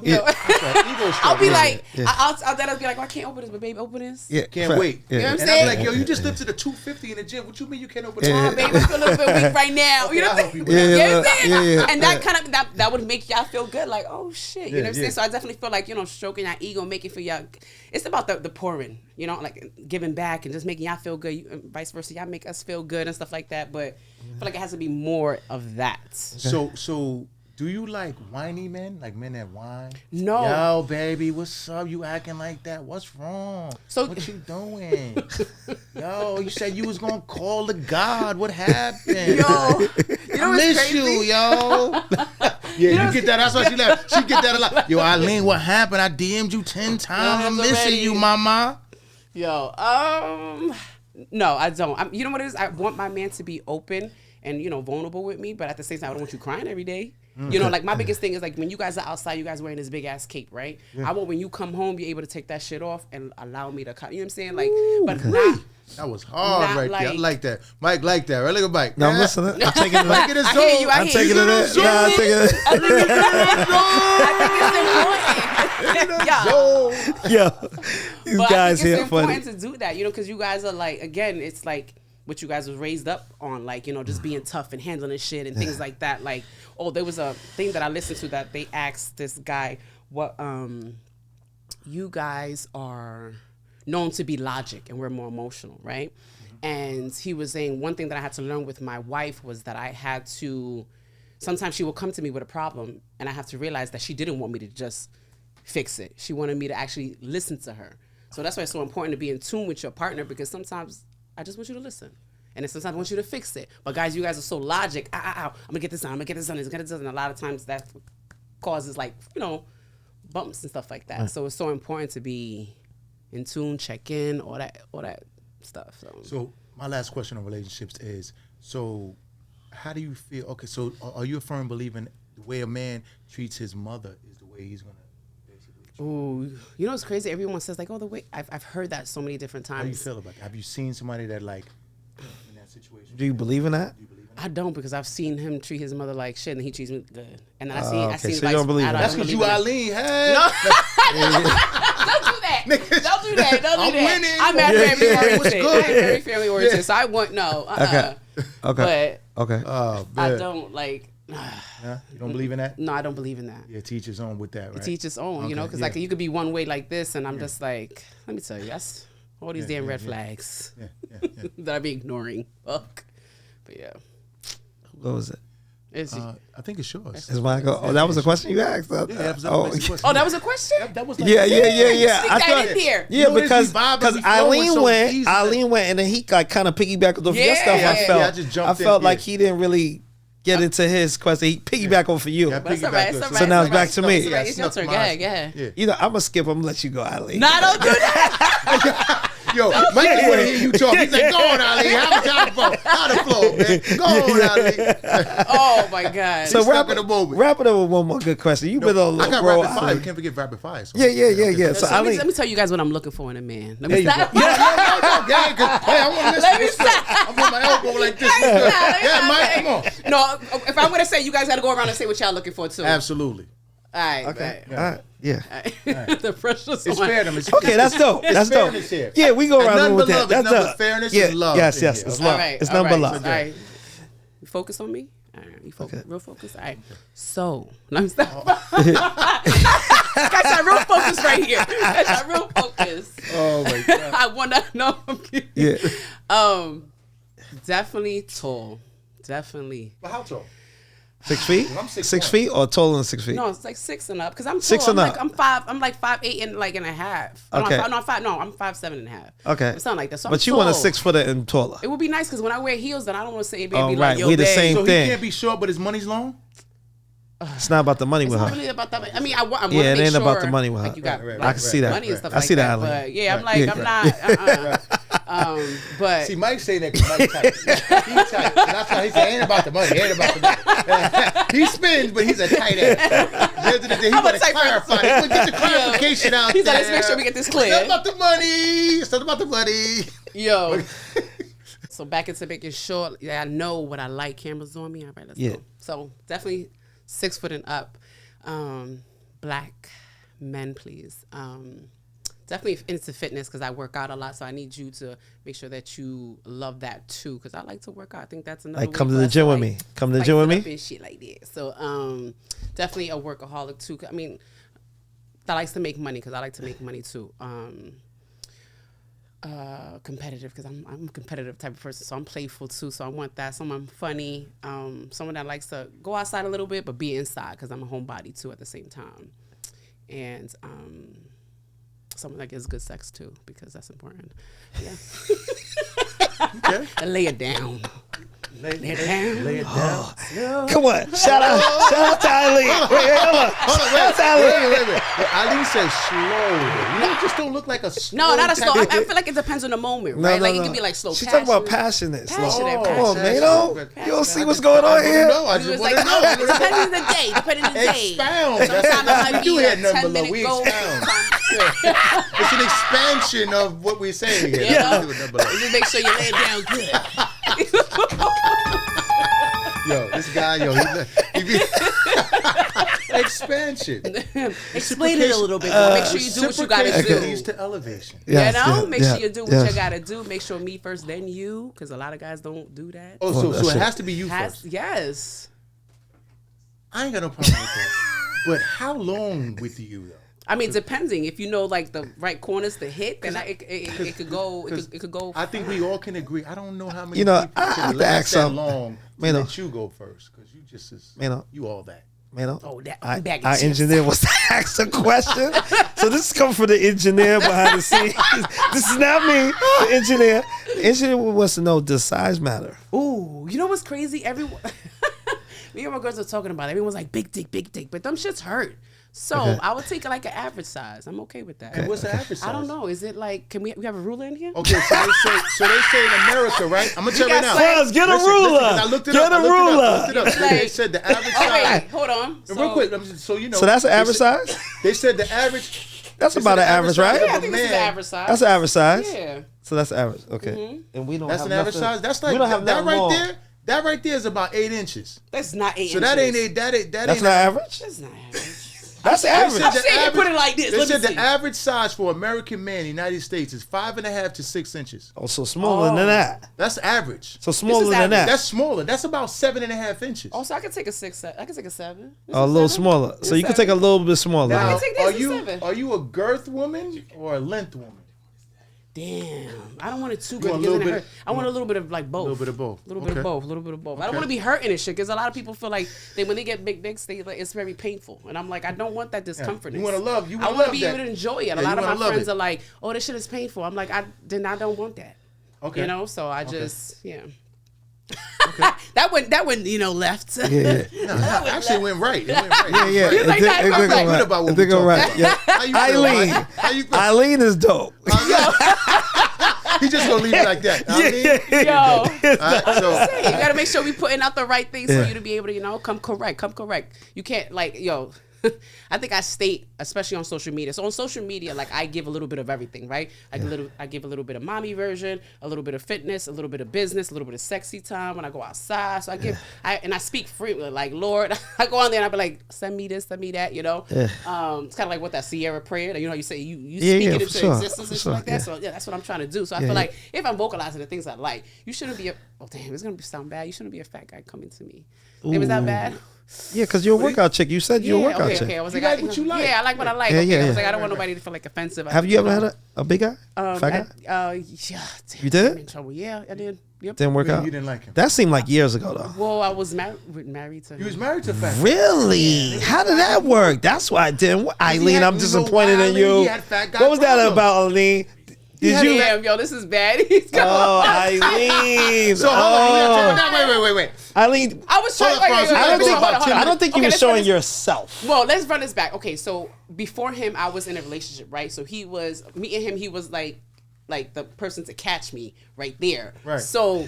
right. Ego stroke. I'll be Yeah. like, I'll then I'll be like, well, I can't open this, but baby, open this. Yeah. Can't wait. Yeah. You know what I'm And saying? I'm like, yo, you just lifted a 250 in the gym. What you mean you can't open Oh, it? baby, I feel a little bit weak right now. You know I'll what I'm help you saying? with that. You know what I'm saying? Yeah. And that kind of that would make y'all feel good. Like, oh shit. You know what I'm saying? yeah. So I definitely feel like, you know, stroking your ego, making for y'all. It's about the pouring, you know, like giving back and just making y'all feel good. And vice versa, y'all make us feel good and stuff like that. But I feel like it has to be more of that. So do you like whiny men? Like men that whine? No. Yo, baby, what's up? You acting like that? What's wrong? So- what you doing? Yo, you said you was gonna call the God. What happened? Yo, you know I what's miss crazy? you, yo. Yeah, you get that. That's why she left. She get that a lot. Yo, Eileen, what happened? I DM'd you 10 times. I'm That's missing already- you, mama. Yo, no, I don't. You know what it is? I want my man to be open and, you know, vulnerable with me, but at the same time, I don't want you crying every day. You know, like my biggest thing is like when you guys are outside, you guys wearing this big ass cape, right? I want when you come home, you're able to take that shit off and allow me to cut. You know what I'm saying? Like, but not. That was hard Not right there. I like- like that. Mike like that. Right? Look at Mike. No, I'm Yeah. listening. I'm taking it. Mike it is I hear you. I I'm hear taking you. it. Nah, I'm taking it. I think it's important. Yeah. Yo, these But guys I think here it's funny. important to do that, you know, because you guys are like, again, it's like what you guys was raised up on, like, you know, just being tough and handling shit and things like that. Like, oh, there was a thing that I listened to that they asked this guy, what, you guys are known to be logic and we're more emotional, right? And he was saying one thing that I had to learn with my wife was that I had to, sometimes she will come to me with a problem and I have to realize that she didn't want me to just fix it. She wanted me to actually listen to her. So that's why it's so important to be in tune with your partner, because sometimes I just want you to listen. And then sometimes I want you to fix it. But guys, you guys are so logic. I'm gonna get this done. I'm gonna get this done. It's gonna get this done. And a lot of times that causes like, you know, bumps and stuff like that. So it's so important to be in tune, check in, all that stuff. So my last question on relationships is, so how do you feel? Okay, so are you a firm believer in the way a man treats his mother is the way he's gonna basically treat? Ooh, you know what's crazy? Everyone says like, oh, the way I've heard that so many different times. How do you feel about that? Have you seen somebody that like in that situation? Do you believe in that? I don't, because I've seen him treat his mother like shit and he treats me good. And then I okay, seen so you don't believe in that. That's because you Eileen. Hey, Don't do that. Don't do that. Don't do I'm that. winning. I'm at Yeah, family yeah, oriented. what's I'm good? very family oriented. So I want no. Okay. Okay. But oh, I man. don't like. Nah, you don't believe in that? No, I don't believe in that. Yeah, teach his own with that, right? Teach its own, you know, because like you could be one way like this, and I'm just like, let me tell you, that's all these damn red flags that I be ignoring. Fuck. But yeah. What was it? I think it's yours. Is mine go? Oh, that was a question you asked. Yeah, that was a question. Oh, that was a question? That was like Yeah. I thought in there. Yeah, You know, because Eileen Eileen went, and then he got kind of piggybacked off your stuff. Yeah, I felt like he didn't really get into his question. He piggybacked off of you. That's all right. So now it's back to me. It's your turn. Go ahead. Yeah. You know, I'm gonna skip. I'm gonna let you go, Eileen. No, don't do that. Yo, Mike just want to hear you talk. He's like, go on, Eileen. How the flow, man? Go on, Eileen. Oh my God. So wrap in it a moment. Wrap it up with one more good question. You've been on. I got roll, rapid fire. Eileen. You can't forget rapid fire. So Yeah. So let Eileen, me tell you guys what I'm looking for in a man. Let there me you go. stop. Yeah, hey, I want to listen. Let me stop. I'm putting my elbow like this. Yeah, Mike, come on. No, if I'm gonna say, you guys got to go around and say what y'all looking for too. Absolutely. All right. okay. Right. All right. Yeah. The pressure's It's on. fair to me. Okay, that's dope. That's dope. fairness here. Yeah, we go And around nothing with but that. love. That's It's nothing dope. but fairness Yeah. and love Yes. in here, It's okay? love. All right. It's all nothing but right, love. All right. You focus on me? All right. You focus. Okay. Real focus? All right. So, let me stop. Guys, I'm real focus right here. Guys, I'm real focus. Oh, my God. I want to know. Yeah. Definitely tall. Definitely. But how tall? 6 feet? I'm 6'1". 6 feet or taller than 6 feet? No, it's like 6 and up. Because I'm tall. 6 and up. I'm like 5'8" and like and a half. Okay. I'm 5'7" and a half. Okay. Something like that. So But I'm you want a tall. 6 footer and taller. It would be nice because when I wear heels, then I don't want to say it. Baby, Oh, like, right. yo, We the babe. same So thing. he can't be short, but his money's long? It's not about the money It's with not her. really about that. I mean, I want to Yeah, it make ain't sure, about the money with her. like you got, Right, like, I can see that. money and stuff I like see that, that. Eileen. But yeah, I'm like, Yeah. I'm not. But See, Mike saying that because Mike tight. He's tight. And that's why he said, ain't about the money. Ain't about the money. He spins, but he's a tight ass. At the end of the day, he got to clarify. He want to get the clarification out he's there. like, let's make sure we get this clear. It's not about the money. It's not about the money. Yo. So back into making sure I know what I like. Cameras on me. All right, let's go. So definitely 6 foot and up. Black men, please. Definitely into fitness because I work out a lot, so I need you to make sure that you love that too. Because I like to work out. I think that's another. Like, come to the gym with me. Come to the gym with me. And shit like that. So definitely a workaholic too. I mean, that likes to make money because I like to make money too. Competitive because I'm a competitive type of person, so I'm playful too. So I want that. Someone funny, someone that likes to go outside a little bit but be inside because I'm a homebody too at the same time, and someone that gives good sex too because that's important. Yeah. Okay. And lay it down. Lay it down. Lay it down. Come on. Shout out to Eileen. Wait, hold on. Shout out to Eileen. Wait. Eileen says slow. You just don't look like a slow. No, not a slow. I type. feel like it depends on the moment, No, right? no, like no. it can be like slow. She's talking about passionate. Passionate, Come on, passionate. Mano. You don't see what's going on here? No, I It just was want like, to know. depending on the day. Depending on the day. Expound. Sometimes it might We do be here a at Nothing But Love. 10-minute We goal. expound. It's an expansion of what we're saying here. You know? That's what Nothing But Love. Just make sure you lay it down good. Yo, this guy, he be expansion. Explain it a little bit more. Make sure you do what you gotta Reciprocation leads do. to elevation. Yes, You know, yes, make yes, sure you do what yes. you gotta do. Make sure me first, then you, because a lot of guys don't do that. Oh, Well, so that's it it. has to be you first. Yes. I ain't got no problem with that. But how long with you though? I mean, depending. If you know like the right corners to hit, then it could go. It could go. I think we all can agree. I don't know how many You know, people I have can to last ask that something. long to Mano. let you go first because you just is you all that. Mano. Oh, that Our bag of chips. engineer wants to ask a question. So this is coming from the engineer behind the scenes. This is not me, the engineer. The engineer wants to know, does size matter? Ooh, you know what's crazy? Everyone, me and my girls are talking about it. Everyone's like big dick, but them shits hurt. So Okay. I would take like an average size. I'm okay with that. And what's the average size? I don't know. Is it like? Can we have a ruler in here? Okay, so they say in America, right? I'm gonna tell you right now. Buzz, get a Listen, ruler. 'cause I looked it Get up. a ruler. So they said the average Oh size. wait, hold on. Real quick, so you know. So that's an they average said- size? They said the average. That's they about said an the average, size right? of Yeah, I a think this is man- the average size. That's an average size. Yeah. So that's average. Okay. And we don't That's have an average nothing- size. That's like we don't have that nothing right long. there. That right there is about 8 inches. That's not 8 So inches. that ain't That's not average? That's not average. That's average. I'm saying you put it like this. They Let me said the see. average size for American man in the United States is 5.5 to 6 inches. Oh, so smaller than that. That's average. So smaller than average. that. That's smaller. That's about 7.5 inches. Oh, so I can take a 6. I can take a 7. A little smaller. So you can take a little bit smaller. Now, can take this are to you 7. are you a girth woman or a length woman? Damn, I don't want it too You good want a because little then it bit- hurt. I want a little bit of like both. A little bit of both. A little bit of Okay. both. A little bit of both. I don't Okay. want to be hurting and shit because a lot of people feel like when they get big dicks, they like it's very painful, and I'm like, I don't want that discomfort. You wanna love- you I wanna want to love be that. able to enjoy it. Yeah, A you lot of wanna my love friends it. are like, oh, this shit is painful. I'm like, I don't want that. Okay. You know, so I just that went left. Yeah. No, actually, it went right. It went right. Yeah, yeah. You like that? It did Right. go Good about what right. It did we go talking right. Yeah. How you feel, Eileen. Mike? How you feel? Eileen is dope. He just gonna leave it like that. Yo, Alright, so you gotta make sure we putting out the right things for you to be able to, come correct. You can't I think I state, especially on social media. So on social media, like I give a little bit of everything, right? I give a little bit of mommy version, a little bit of fitness, a little bit of business, a little bit of sexy time when I go outside. So I speak freely, like Lord, I go on there and I be like, send me this, send me that, It's kind of like what that Sierra prayer, you know, you say you speak it into existence and shit like that. So that's what I'm trying to do. So I feel like if I'm vocalizing the things I like, you shouldn't be it's gonna sound bad. You shouldn't be a fat guy coming to me. Was that bad? Yeah, because you're a workout chick. You said you're a workout chick. Okay. I was You like, like what you like. Yeah, I like what I like. Yeah, Okay. yeah, I was yeah. like, I don't want nobody to feel like offensive. Have you ever had a big guy? Fat guy? Yeah. You did? I'm in trouble. Yeah, I did. Yep. Didn't work out? you didn't like him. That seemed like years ago, though. Well, I was married to him. You was married to a fat guy. Really? How did that work? That's why I didn't. Eileen, I'm you know disappointed why, in Eileen? you. He had fat guy What was that problems. about, Eileen? Did you? Damn, yo, this is bad. Oh, Eileen. So hold on. Wait. Eileen, I was trying. Hold on, Franz, I don't think. hold on. I don't think you Okay, were let's run showing this- yourself. Well, let's run this back. Okay, so before him, I was in a relationship, right? So he was me and him. He was like the person to catch me right there. Right. So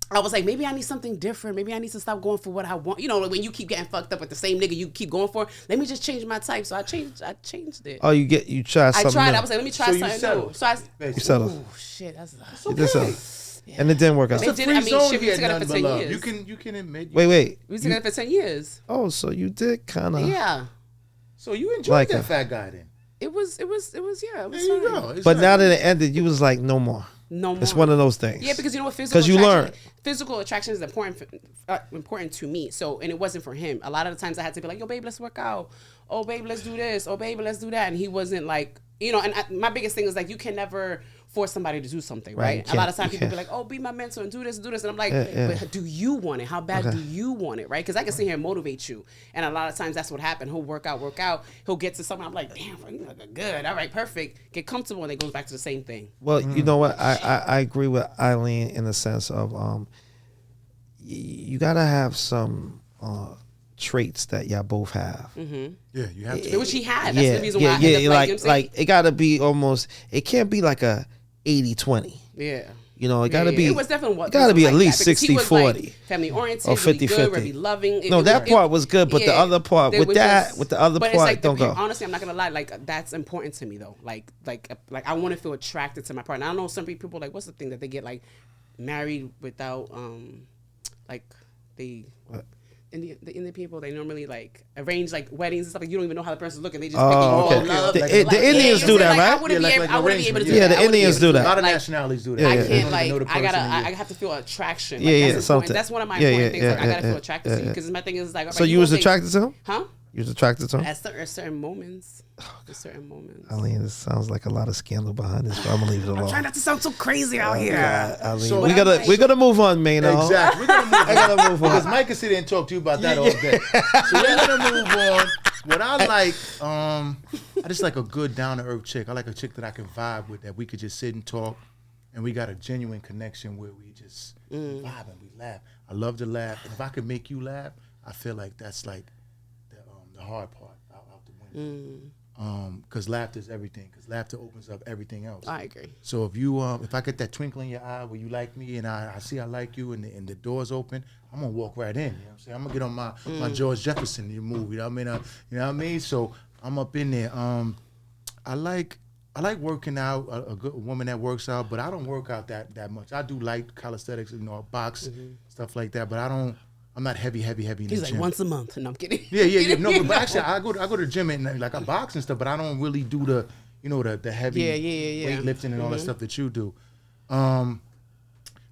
I was like, maybe I need something different. Maybe I need to stop going for what I want. You know, like when you keep getting fucked up with the same nigga you keep going for. Let me just change my type. So I changed it. Oh, you tried I something tried. new. I was like, let me try So you something new. settled. So I. Basically. You settled. Oh shit, that's. You did something. And it didn't work out. It It's a did- free I mean, zone shit, we here together at for Nothing But 10 Love. years. You can admit. Wait. We was together for 10 years. Oh, so you did kind of. Yeah. So you enjoyed Like that a- fat guy then? It was. Yeah. It was There fine. you go. It's But right. now that it ended, you was like, no more. No more. It's one of those things. Yeah, because you know what, physical 'Cause you attraction- learn. Physical attraction is important to me. So, and it wasn't for him. A lot of the times I had to be like, yo, babe, let's work out. Oh, babe, let's do this. Oh, babe, let's do that. And he wasn't like, and my biggest thing is like, you can never force somebody to do something, Right, right? you A lot can't- of times you people be can't. like, oh, be my mentor and do this. And I'm like, Yeah. but do you want it? How bad do you want it, right? Because I can sit here and motivate you. And a lot of times that's what happened. He'll work out. He'll get to something. I'm like, damn, bro, you look good. All right, perfect. Get comfortable. And it goes back to the same thing. Well, you know what? I agree with Eileen in the sense of you gotta have some traits that y'all both have. Yeah, you have to. Which he had. That's the reason why I ended up, you know what I'm saying? like it gotta be almost. It can't be like a 80-20. Yeah. You know, it gotta be. It was definitely It gotta be at like least that, because he was, like, 60-40. family oriented, Or really good, 50-50. really loving. No, that part was good, but the other part it with was that, with the other but part, it's like don't go. Honestly, I'm not gonna lie. Like that's important to me though. Like I want to feel attracted to my partner. I know some people like, what's the thing that they get like married without like they. What? The Indian people, they normally like arrange like weddings and stuff. Like you don't even know how the person's looking. They just Oh, pick okay. you love. The- Like, the like, Indians yeah, do you know that, what I'm saying? right? I wouldn't Yeah, be like able. I wouldn't be able to do arrangement. Yeah, that. the I wouldn't be Indians able do to that. A lot of Like, nationalities do that. Yeah, I yeah. can't As long as like you know the I gotta person and I have to feel attraction. Yeah, Like, yeah, that's something. That's one of my Yeah, important yeah, things. yeah, Like I gotta yeah, feel attracted to yeah, you yeah. because my thing is like. So you was attracted to him? Huh? You was attracted to him? At certain moments. At certain moments. Eileen, this sounds like a lot of scandal behind this, but I'm gonna leave it alone. Try not to sound so crazy out here. Eileen, So- we're gonna move on, Maino. Exactly. We're gonna move on. I gotta move on. Because Mike can sit there and talk to you about that all day. So we're gonna move on. What I like, I just like a good down to earth chick. I like a chick that I can vibe with, that we could just sit and talk, and we got a genuine connection where we just vibe and we laugh. I love to laugh, and if I can make you laugh, I feel like that's like the hard part out the window. Because laughter is everything. Because laughter opens up everything else. I agree. So if you if I get that twinkle in your eye where you like me and I see I like you and the door's open, I'm gonna walk right in. You know what I'm saying? I'm gonna get on my George Jefferson move. You know what I mean? You know what I mean? So I'm up in there. I like working out. A good woman that works out, but I don't work out that much. I do light calisthenics, box stuff like that. But I I'm not heavy in He's the like gym. once a month. No, I'm kidding. Yeah. No, but actually, I go to the gym and like I box and stuff, but I don't really do the, the heavy weightlifting and all that stuff that you do.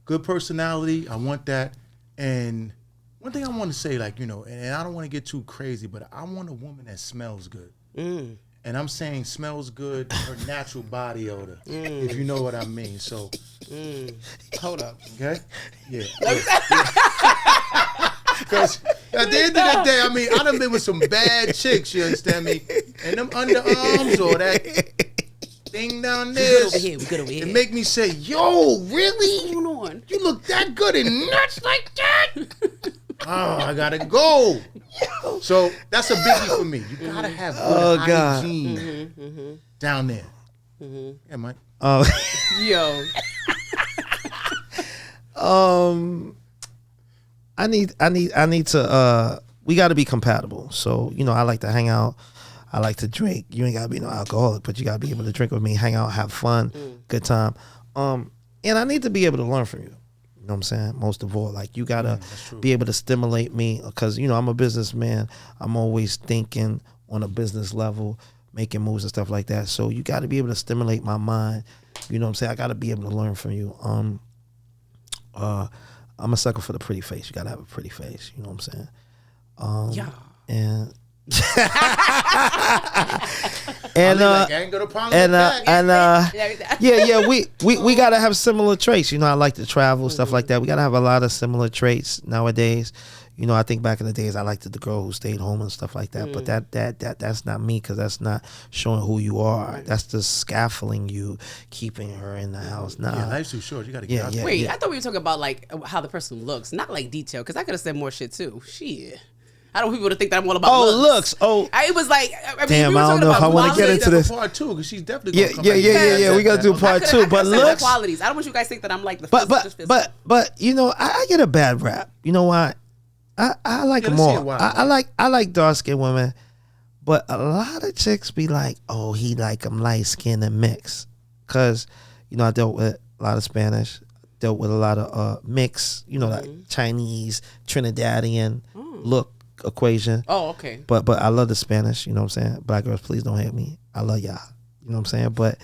Good personality. I want that. And one thing I want to say, like, and I don't want to get too crazy, but I want a woman that smells good. And I'm saying smells good, her natural body odor, if you know what I mean. So, Hold up. okay? Yeah. Because at the end of the day, I mean, I done been with some bad chicks, you understand me? And them underarms or that thing down there, We good over here. it make me say, yo, really? What's going on? You look that good in nuts like that? Oh, I gotta go. So that's a biggie for me. You gotta have good hygiene down there. Yeah, Mike. Yo. I need to we got to be compatible. So, I like to hang out. I like to drink. You ain't got to be no alcoholic, but you got to be able to drink with me, hang out, have fun, good time. And I need to be able to learn from you. You know what I'm saying? Most of all, like, you got to be able to stimulate me because, I'm a businessman. I'm always thinking on a business level, making moves and stuff like that. So you got to be able to stimulate my mind. You know what I'm saying? I got to be able to learn from you. I'm a sucker for the pretty face. You got to have a pretty face. You know what I'm saying? And we gotta have similar traits. I like to travel, stuff like that. We gotta have a lot of similar traits nowadays. I think back in the days I liked the girl who stayed home and stuff like that. But that's not me, because that's not showing who you are. That's just scaffolding you, keeping her in the house. Nah, yeah, life's too short. You gotta get out there. Wait, I thought we were talking about like how the person looks, not like detail, because I could have said more shit too. Shit. I don't want people to think that I'm all about looks. It was like, damn, I don't know if I want to get into this. Part two, because she's definitely gonna come yeah. We gotta do part two, but looks, qualities. I don't want you guys to think that I'm like the. But I get a bad rap. You know why? I like them all. I like dark skinned women, but a lot of chicks be like, oh, he like them light skinned and mixed, because I dealt with a lot of Spanish, dealt with a lot of mix, like Chinese, Trinidadian look equation. Oh, okay. But I love the Spanish, you know what I'm saying? Black girls, please don't hate me. I love y'all. You know what I'm saying? But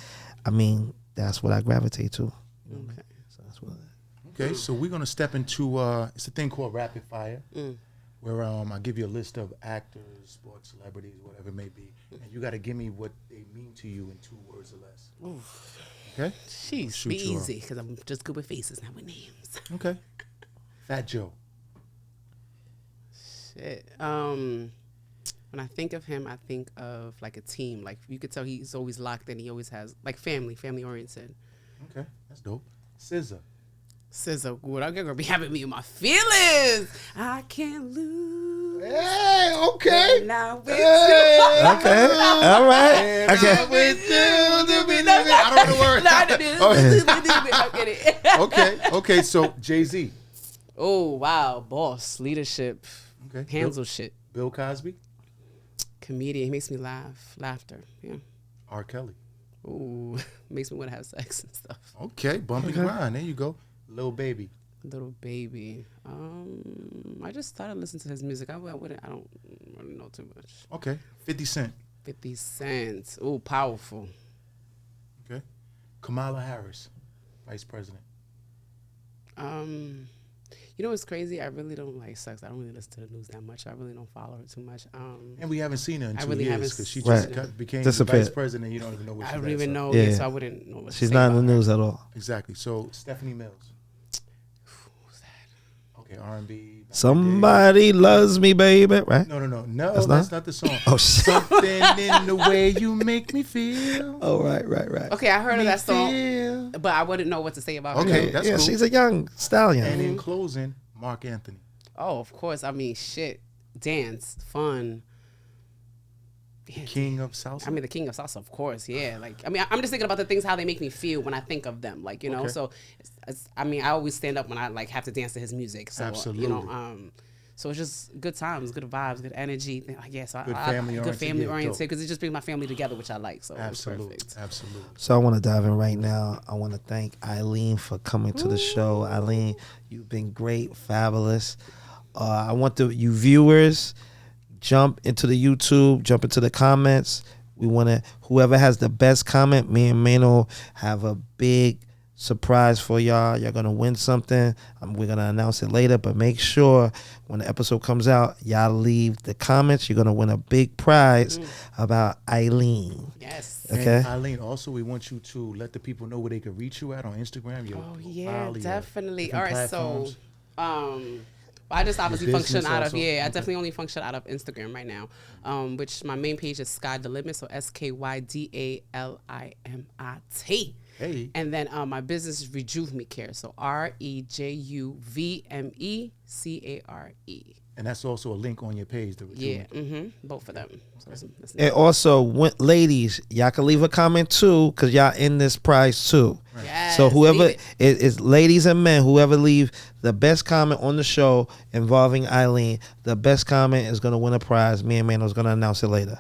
I mean, that's what I gravitate to. Okay. So that's what. Okay, so we're gonna step into it's a thing called rapid fire, where I give you a list of actors, sports, celebrities, whatever it may be, and you got to give me what they mean to you in 2 words or less. Oof. Okay. Jeez, be easy, because I'm just good with faces, not with names. Okay. Fat Joe. Shit. When I think of him, I think of like a team. Like, you could tell he's always locked in. He always has like family oriented. Okay, that's dope. SZA. Good. I'm gonna be having me in my feelings. I can't lose. Hey, okay. Now with Okay. All right. Okay. I don't know the words. Okay. So Jay-Z. Oh wow, boss, leadership, Okay. handle shit. Bill Cosby. Comedian. He makes me laugh. Laughter. Yeah. R. Kelly. Ooh, makes me want to have sex and stuff. Okay, bumpy grind. There you go. Lil Baby. Little Baby. I just started listening to his music. I don't really know too much. Okay. 50 Cent. 50 Cent. Ooh, powerful. Okay. Kamala Harris, Vice President. You know what's crazy? I really don't like sex. I don't really listen to the news that much. I really don't follow her too much. And we haven't seen her in 2 really years because she Right. just became Disappeared. Vice President. You don't even know what I she don't does, even so- know. Yeah. So I wouldn't know what to She's say not in the about her. news at all. Exactly. So Stephanie Mills. Who's that? Okay, R&B. Somebody loves me, baby. Right? No. That's That's not the song. Oh shit. Something in the way you make me feel. Oh right. Okay, I heard of that song, Feel. but I wouldn't know what to say about her. Okay, that's yeah, cool. she's a young stallion. And in closing, Mark Anthony. Oh, of course. I mean, shit. Dance. Fun. King of Salsa. I mean, the king of salsa, of course. Yeah. Like, I mean, I'm just thinking about the things, how they make me feel when I think of them. Like, you know, Okay. so, I mean, I always stand up when I, like, have to dance to his music. So, Absolutely. you know, so it's just good times, good vibes, good energy. Yeah, so Good I family-oriented, good family yeah, oriented, dope. because it just brings my family together, which I like. So it's perfect. Absolutely. So I want to dive in right now. I want to thank Eileen for coming to the show. Eileen, you've been great, fabulous. I want you viewers jump into the YouTube, jump into the comments. We want to, whoever has the best comment, me and Mano have a big surprise for y'all. You're going to win something. We're going to announce it later, but make sure when the episode comes out, y'all leave the comments. You're going to win a big prize about Eileen. Yes. Okay. And Eileen, also, we want you to let the people know where they can reach you at on Instagram. Definitely. All right, platforms. so I just obviously Your function business out also? of I Okay. definitely only function out of Instagram right now, which my main page is Sky the Limit, so SkyDalimit. Hey. And then my business is Rejuve Care, so REJUVMECARE. And that's also a link on your page. Yeah, both of them. So that's And also, ladies, y'all can leave a comment too, because y'all in this prize too. Yes, So whoever leave is ladies and men, whoever leave the best comment on the show involving Eileen, the best comment is going to win a prize. Me and Mano's going to announce it later.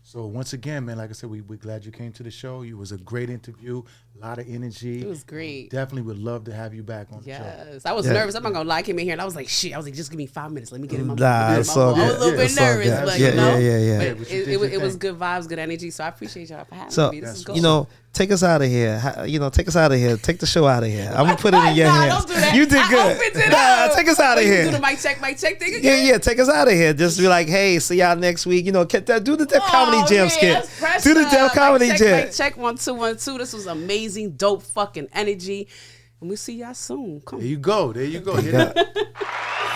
So once again, man, like I said, we're glad you came to the show. It was a great interview, a lot of energy. It was great. Definitely would love to have you back on the show. Yes, I was nervous. I'm not gonna lie. I came in here and I was like, shit. I was like, just give me 5 minutes. Let me get in my. Nah, it's all I was a good. little bit It's all nervous, good. but Yeah, you know, yeah. But But you did your it was thing. good vibes, good energy. So I appreciate y'all for having So, me. This is take us out of here. Take us out of here. Take the show out of here. I'm going to put it in your Nah, hands. don't do that. You did I good. opened it Nah, up. take us out of You here. do the mic check thing again. Yeah, take us out of here. Just be like, hey, see y'all next week. Do the Def Comedy Jam man, skit. that's pressure. Do the Def Comedy Mic Jam. Mic check 1 2 1 2. This was amazing, dope fucking energy. And we'll see y'all soon. Come There you go. Hit it.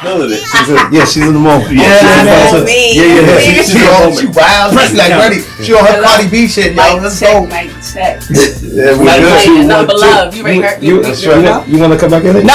None of it. She's in the moment. She's all she wild. She's like ready. She on her Cardi B shit, yo. Let's go. Mic check. Yeah, we're good. NuttinButLuv. You ready? You want to come back in it? Nah.